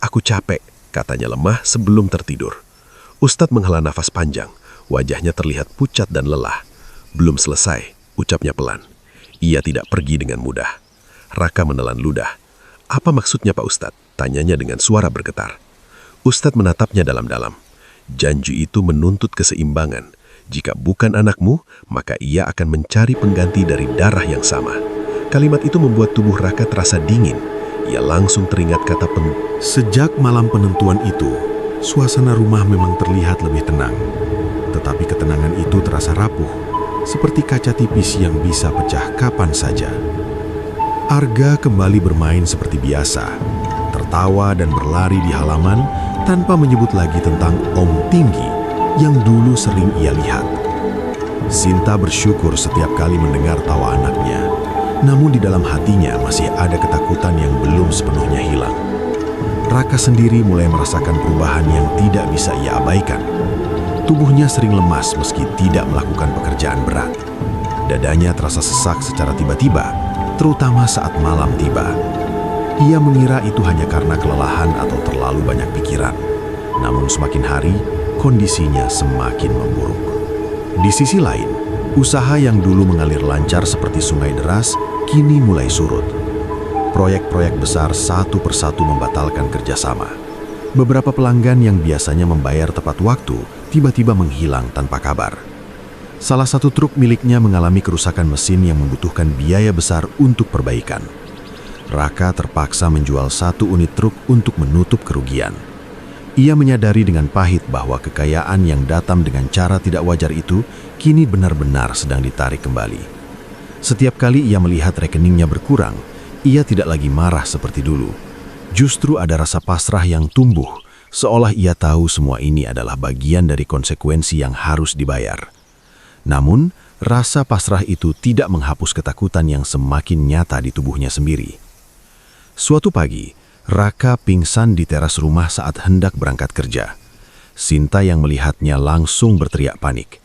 aku capek," katanya lemah sebelum tertidur. Ustadz menghela nafas panjang. Wajahnya terlihat pucat dan lelah. "Belum selesai," ucapnya pelan. "Ia tidak pergi dengan mudah." Raka menelan ludah. "Apa maksudnya Pak Ustadz?" tanyanya dengan suara bergetar. Ustadz menatapnya dalam-dalam. "Janji itu menuntut keseimbangan. Jika bukan anakmu, maka ia akan mencari pengganti dari darah yang sama." Kalimat itu membuat tubuh Raka terasa dingin. Ia langsung teringat kata Sejak malam penentuan itu, suasana rumah memang terlihat lebih tenang. Tetapi ketenangan itu terasa rapuh, seperti kaca tipis yang bisa pecah kapan saja. Arga kembali bermain seperti biasa, tertawa dan berlari di halaman tanpa menyebut lagi tentang Om Tinggi yang dulu sering ia lihat. Sinta bersyukur setiap kali mendengar tawa anaknya, namun di dalam hatinya masih ada ketakutan yang belum sepenuhnya hilang. Raka sendiri mulai merasakan perubahan yang tidak bisa ia abaikan. Tubuhnya sering lemas meski tidak melakukan pekerjaan berat. Dadanya terasa sesak secara tiba-tiba, terutama saat malam tiba. Ia mengira itu hanya karena kelelahan atau terlalu banyak pikiran. Namun semakin hari, kondisinya semakin memburuk. Di sisi lain, usaha yang dulu mengalir lancar seperti sungai deras, kini mulai surut. Proyek-proyek besar satu persatu membatalkan kerjasama. Beberapa pelanggan yang biasanya membayar tepat waktu, tiba-tiba menghilang tanpa kabar. Salah satu truk miliknya mengalami kerusakan mesin yang membutuhkan biaya besar untuk perbaikan. Raka terpaksa menjual satu unit truk untuk menutup kerugian. Ia menyadari dengan pahit bahwa kekayaan yang datang dengan cara tidak wajar itu kini benar-benar sedang ditarik kembali. Setiap kali ia melihat rekeningnya berkurang, ia tidak lagi marah seperti dulu. Justru ada rasa pasrah yang tumbuh, seolah ia tahu semua ini adalah bagian dari konsekuensi yang harus dibayar. Namun, rasa pasrah itu tidak menghapus ketakutan yang semakin nyata di tubuhnya sendiri. Suatu pagi, Raka pingsan di teras rumah saat hendak berangkat kerja. Sinta yang melihatnya langsung berteriak panik.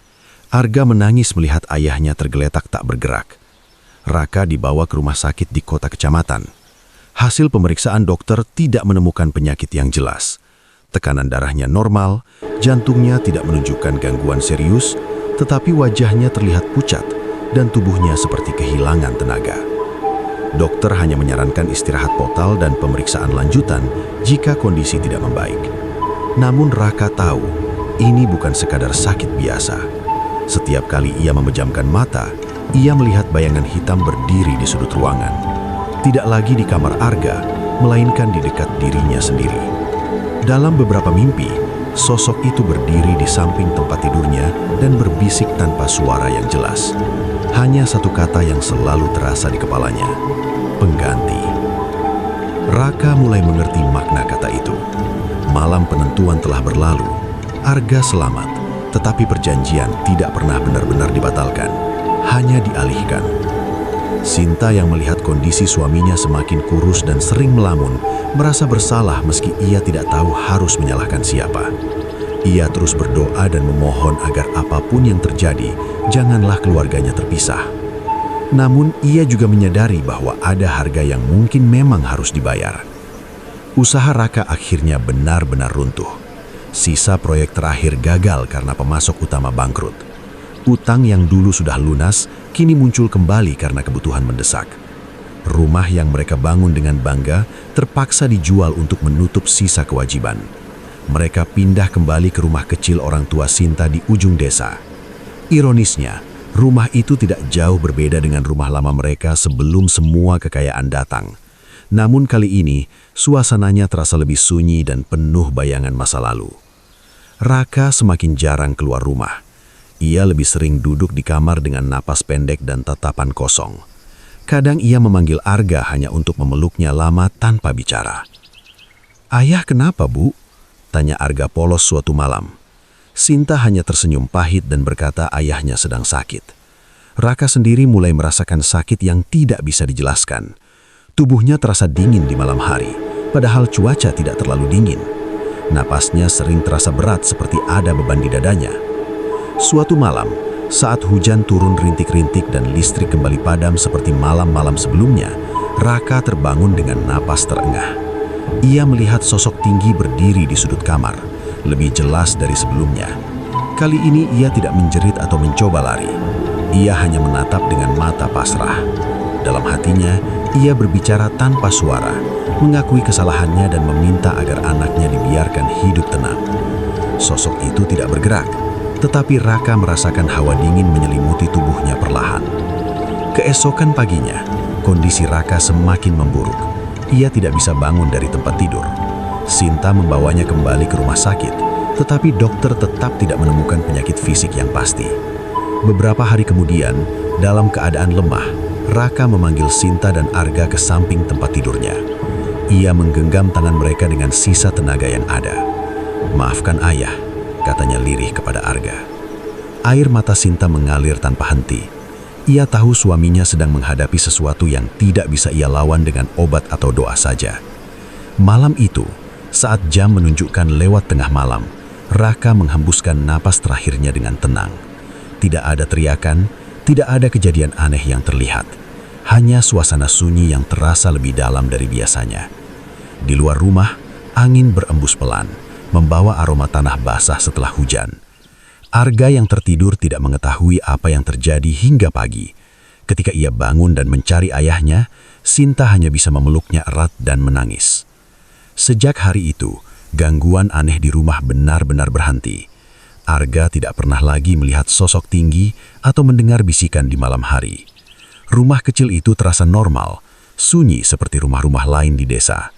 Arga menangis melihat ayahnya tergeletak tak bergerak. Raka dibawa ke rumah sakit di kota kecamatan. Hasil pemeriksaan dokter tidak menemukan penyakit yang jelas. Tekanan darahnya normal, jantungnya tidak menunjukkan gangguan serius, tetapi wajahnya terlihat pucat dan tubuhnya seperti kehilangan tenaga. Dokter hanya menyarankan istirahat total dan pemeriksaan lanjutan jika kondisi tidak membaik. Namun Raka tahu, ini bukan sekadar sakit biasa. Setiap kali ia memejamkan mata, ia melihat bayangan hitam berdiri di sudut ruangan. Tidak lagi di kamar Arga, melainkan di dekat dirinya sendiri. Dalam beberapa mimpi, sosok itu berdiri di samping tempat tidurnya dan berbisik tanpa suara yang jelas. Hanya satu kata yang selalu terasa di kepalanya, pengganti. Raka mulai mengerti makna kata itu. Malam penentuan telah berlalu. Arga selamat, tetapi perjanjian tidak pernah benar-benar dibatalkan, hanya dialihkan. Sinta yang melihat kondisi suaminya semakin kurus dan sering melamun, merasa bersalah meski ia tidak tahu harus menyalahkan siapa. Ia terus berdoa dan memohon agar apapun yang terjadi, janganlah keluarganya terpisah. Namun ia juga menyadari bahwa ada harga yang mungkin memang harus dibayar. Usaha Raka akhirnya benar-benar runtuh. Sisa proyek terakhir gagal karena pemasok utama bangkrut. Utang yang dulu sudah lunas, kini muncul kembali karena kebutuhan mendesak. Rumah yang mereka bangun dengan bangga terpaksa dijual untuk menutup sisa kewajiban. Mereka pindah kembali ke rumah kecil orang tua Sinta di ujung desa. Ironisnya, rumah itu tidak jauh berbeda dengan rumah lama mereka sebelum semua kekayaan datang. Namun kali ini, suasananya terasa lebih sunyi dan penuh bayangan masa lalu. Raka semakin jarang keluar rumah. Ia lebih sering duduk di kamar dengan napas pendek dan tatapan kosong. Kadang ia memanggil Arga hanya untuk memeluknya lama tanpa bicara. "Ayah kenapa, Bu?" tanya Arga polos suatu malam. Sinta hanya tersenyum pahit dan berkata ayahnya sedang sakit. Raka sendiri mulai merasakan sakit yang tidak bisa dijelaskan. Tubuhnya terasa dingin di malam hari, padahal cuaca tidak terlalu dingin. Napasnya sering terasa berat seperti ada beban di dadanya. Suatu malam, saat hujan turun rintik-rintik dan listrik kembali padam seperti malam-malam sebelumnya, Raka terbangun dengan napas terengah. Ia melihat sosok tinggi berdiri di sudut kamar, lebih jelas dari sebelumnya. Kali ini ia tidak menjerit atau mencoba lari. Ia hanya menatap dengan mata pasrah. Dalam hatinya, ia berbicara tanpa suara, mengakui kesalahannya dan meminta agar anaknya dibiarkan hidup tenang. Sosok itu tidak bergerak, tetapi Raka merasakan hawa dingin menyelimuti tubuhnya perlahan. Keesokan paginya, kondisi Raka semakin memburuk. Ia tidak bisa bangun dari tempat tidur. Sinta membawanya kembali ke rumah sakit, tetapi dokter tetap tidak menemukan penyakit fisik yang pasti. Beberapa hari kemudian, dalam keadaan lemah, Raka memanggil Sinta dan Arga ke samping tempat tidurnya. Ia menggenggam tangan mereka dengan sisa tenaga yang ada. "Maafkan ayah," katanya lirih kepada Arga. Air mata Sinta mengalir tanpa henti. Ia tahu suaminya sedang menghadapi sesuatu yang tidak bisa ia lawan dengan obat atau doa saja. Malam itu, saat jam menunjukkan lewat tengah malam, Raka menghembuskan napas terakhirnya dengan tenang. Tidak ada teriakan, tidak ada kejadian aneh yang terlihat. Hanya suasana sunyi yang terasa lebih dalam dari biasanya. Di luar rumah, angin berembus pelan, membawa aroma tanah basah setelah hujan. Arga yang tertidur tidak mengetahui apa yang terjadi hingga pagi. Ketika ia bangun dan mencari ayahnya, Sinta hanya bisa memeluknya erat dan menangis. Sejak hari itu, gangguan aneh di rumah benar-benar berhenti. Arga tidak pernah lagi melihat sosok tinggi atau mendengar bisikan di malam hari. Rumah kecil itu terasa normal, sunyi seperti rumah-rumah lain di desa.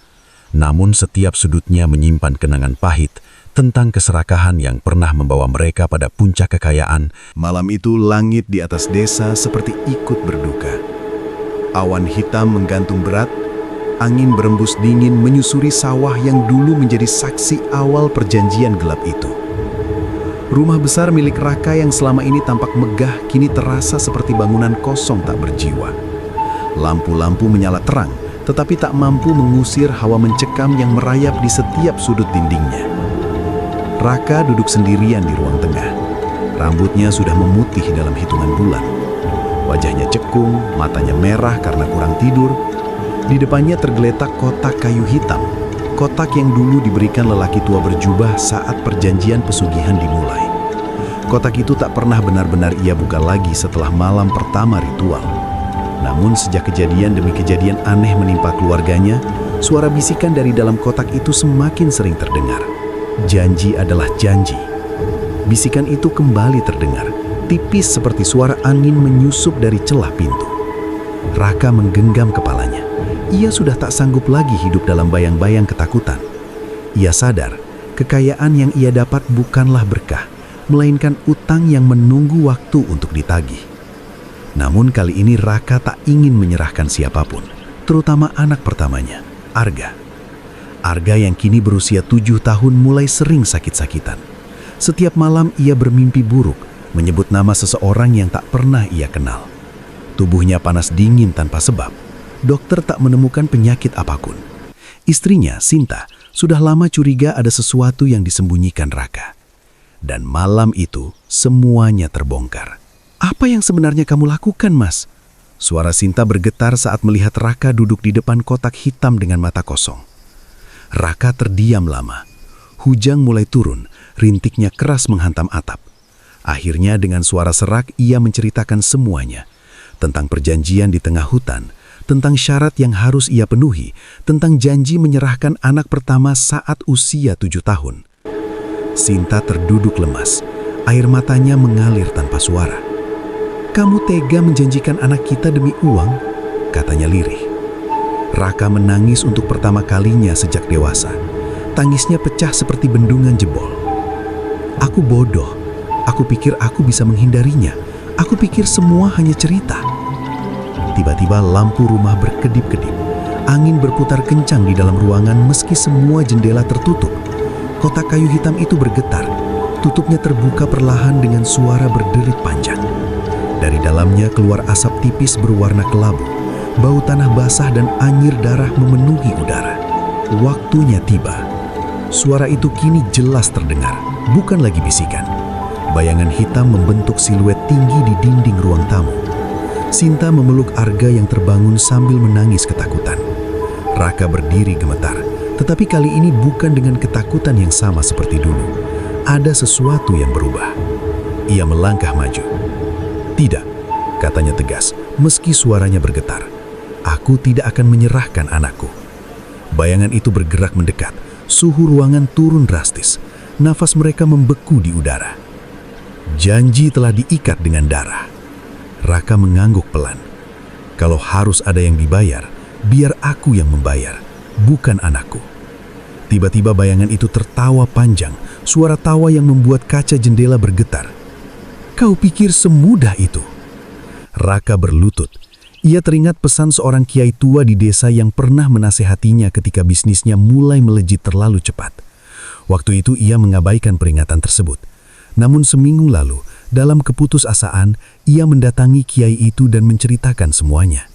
Namun setiap sudutnya menyimpan kenangan pahit tentang keserakahan yang pernah membawa mereka pada puncak kekayaan. Malam itu langit di atas desa seperti ikut berduka. Awan hitam menggantung berat, angin berembus dingin menyusuri sawah yang dulu menjadi saksi awal perjanjian gelap itu. Rumah besar milik Raka yang selama ini tampak megah kini terasa seperti bangunan kosong tak berjiwa. Lampu-lampu menyala terang, tetapi tak mampu mengusir hawa mencekam yang merayap di setiap sudut dindingnya. Raka duduk sendirian di ruang tengah. Rambutnya sudah memutih dalam hitungan bulan. Wajahnya cekung, matanya merah karena kurang tidur. Di depannya tergeletak kotak kayu hitam, kotak yang dulu diberikan lelaki tua berjubah saat perjanjian pesugihan dimulai. Kotak itu tak pernah benar-benar ia buka lagi setelah malam pertama ritual. Namun sejak kejadian demi kejadian aneh menimpa keluarganya, suara bisikan dari dalam kotak itu semakin sering terdengar. Janji adalah janji. Bisikan itu kembali terdengar, tipis seperti suara angin menyusup dari celah pintu. Raka menggenggam kepalanya. Ia sudah tak sanggup lagi hidup dalam bayang-bayang ketakutan. Ia sadar, kekayaan yang ia dapat bukanlah berkah, melainkan utang yang menunggu waktu untuk ditagih. Namun kali ini Raka tak ingin menyerahkan siapapun, terutama anak pertamanya, Arga. Arga yang kini berusia 7 tahun mulai sering sakit-sakitan. Setiap malam ia bermimpi buruk, menyebut nama seseorang yang tak pernah ia kenal. Tubuhnya panas dingin tanpa sebab. Dokter tak menemukan penyakit apapun. Istrinya, Sinta, sudah lama curiga ada sesuatu yang disembunyikan Raka. Dan malam itu, semuanya terbongkar. "Apa yang sebenarnya kamu lakukan, Mas?" Suara Sinta bergetar saat melihat Raka duduk di depan kotak hitam dengan mata kosong. Raka terdiam lama. Hujan mulai turun, rintiknya keras menghantam atap. Akhirnya dengan suara serak ia menceritakan semuanya. Tentang perjanjian di tengah hutan, tentang syarat yang harus ia penuhi, tentang janji menyerahkan anak pertama saat usia 7 tahun. Sinta terduduk lemas, air matanya mengalir tanpa suara. "Kamu tega menjanjikan anak kita demi uang?" katanya lirih. Raka menangis untuk pertama kalinya sejak dewasa. Tangisnya pecah seperti bendungan jebol. "Aku bodoh. Aku pikir aku bisa menghindarinya. Aku pikir semua hanya cerita." Tiba-tiba lampu rumah berkedip-kedip. Angin berputar kencang di dalam ruangan meski semua jendela tertutup. Kotak kayu hitam itu bergetar. Tutupnya terbuka perlahan dengan suara berderit panjang. Dari dalamnya keluar asap tipis berwarna kelabu. Bau tanah basah dan anyir darah memenuhi udara. Waktunya tiba. Suara itu kini jelas terdengar, bukan lagi bisikan. Bayangan hitam membentuk siluet tinggi di dinding ruang tamu. Sinta memeluk Arga yang terbangun sambil menangis ketakutan. Raka berdiri gemetar, tetapi kali ini bukan dengan ketakutan yang sama seperti dulu. Ada sesuatu yang berubah. Ia melangkah maju. "Tidak," katanya tegas, meski suaranya bergetar. "Aku tidak akan menyerahkan anakku." Bayangan itu bergerak mendekat. Suhu ruangan turun drastis. Nafas mereka membeku di udara. Janji telah diikat dengan darah. Raka mengangguk pelan. "Kalau harus ada yang dibayar, biar aku yang membayar, bukan anakku." Tiba-tiba bayangan itu tertawa panjang, suara tawa yang membuat kaca jendela bergetar. "Kau pikir semudah itu?" Raka berlutut. Ia teringat pesan seorang kiai tua di desa yang pernah menasehatinya ketika bisnisnya mulai melejit terlalu cepat. Waktu itu ia mengabaikan peringatan tersebut. Namun seminggu lalu, dalam keputusasaan, ia mendatangi kiai itu dan menceritakan semuanya.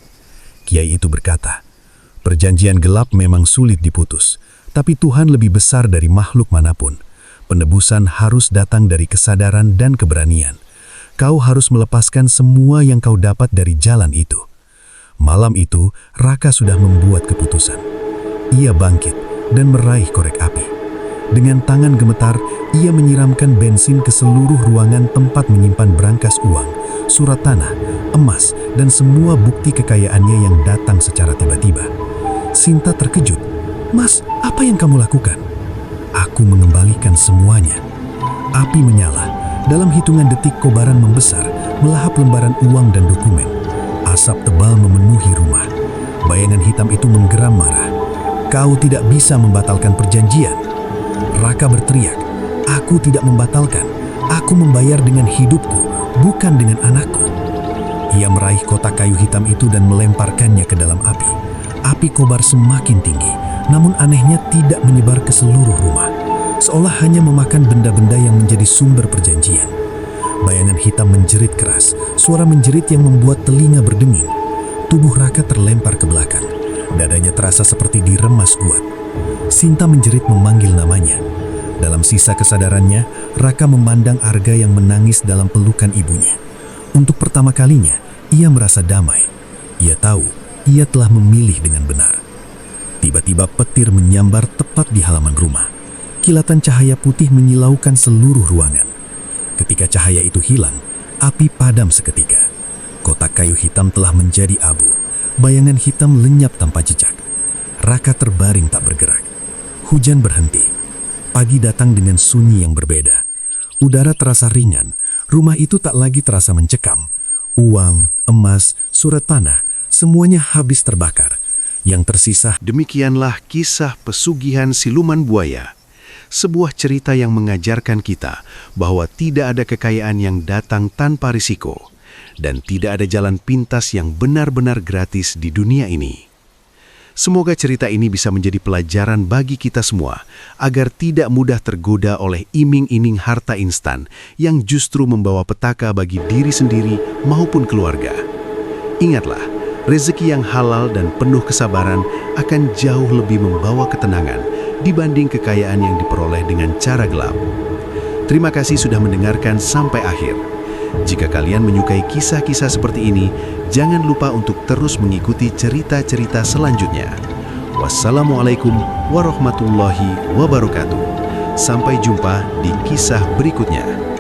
Kiai itu berkata, "Perjanjian gelap memang sulit diputus, tapi Tuhan lebih besar dari makhluk manapun. Penebusan harus datang dari kesadaran dan keberanian. Kau harus melepaskan semua yang kau dapat dari jalan itu." Malam itu, Raka sudah membuat keputusan. Ia bangkit dan meraih korek api. Dengan tangan gemetar, ia menyiramkan bensin ke seluruh ruangan tempat menyimpan brankas uang, surat tanah, emas, dan semua bukti kekayaannya yang datang secara tiba-tiba. Sinta terkejut. "Mas, apa yang kamu lakukan?" "Aku mengembalikan semuanya." Api menyala. Dalam hitungan detik kobaran membesar, melahap lembaran uang dan dokumen. Asap tebal memenuhi rumah. Bayangan hitam itu menggeram marah. "Kau tidak bisa membatalkan perjanjian." Raka berteriak, "Aku tidak membatalkan. Aku membayar dengan hidupku, bukan dengan anakku." Ia meraih kotak kayu hitam itu dan melemparkannya ke dalam api. Api kobar semakin tinggi, namun anehnya tidak menyebar ke seluruh rumah. Seolah hanya memakan benda-benda yang menjadi sumber perjanjian. Bayangan hitam menjerit keras, suara menjerit yang membuat telinga berdenging. Tubuh Raka terlempar ke belakang. Dadanya terasa seperti diremas kuat. Sinta menjerit memanggil namanya. Dalam sisa kesadarannya, Raka memandang Arga yang menangis dalam pelukan ibunya. Untuk pertama kalinya, ia merasa damai. Ia tahu, ia telah memilih dengan benar. Tiba-tiba petir menyambar tepat di halaman rumah. Kilatan cahaya putih menyilaukan seluruh ruangan. Ketika cahaya itu hilang, api padam seketika. Kotak kayu hitam telah menjadi abu. Bayangan hitam lenyap tanpa jejak. Raka terbaring tak bergerak. Hujan berhenti. Pagi datang dengan sunyi yang berbeda. Udara terasa ringan. Rumah itu tak lagi terasa mencekam. Uang, emas, surat tanah, semuanya habis terbakar. Yang tersisa, Demikianlah kisah pesugihan siluman buaya. Sebuah cerita yang mengajarkan kita bahwa tidak ada kekayaan yang datang tanpa risiko dan tidak ada jalan pintas yang benar-benar gratis di dunia ini. Semoga cerita ini bisa menjadi pelajaran bagi kita semua agar tidak mudah tergoda oleh iming-iming harta instan yang justru membawa petaka bagi diri sendiri maupun keluarga. Ingatlah, rezeki yang halal dan penuh kesabaran akan jauh lebih membawa ketenangan dibanding kekayaan yang diperoleh dengan cara gelap. Terima kasih sudah mendengarkan sampai akhir. Jika kalian menyukai kisah-kisah seperti ini, jangan lupa untuk terus mengikuti cerita-cerita selanjutnya. Wassalamualaikum warahmatullahi wabarakatuh. Sampai jumpa di kisah berikutnya.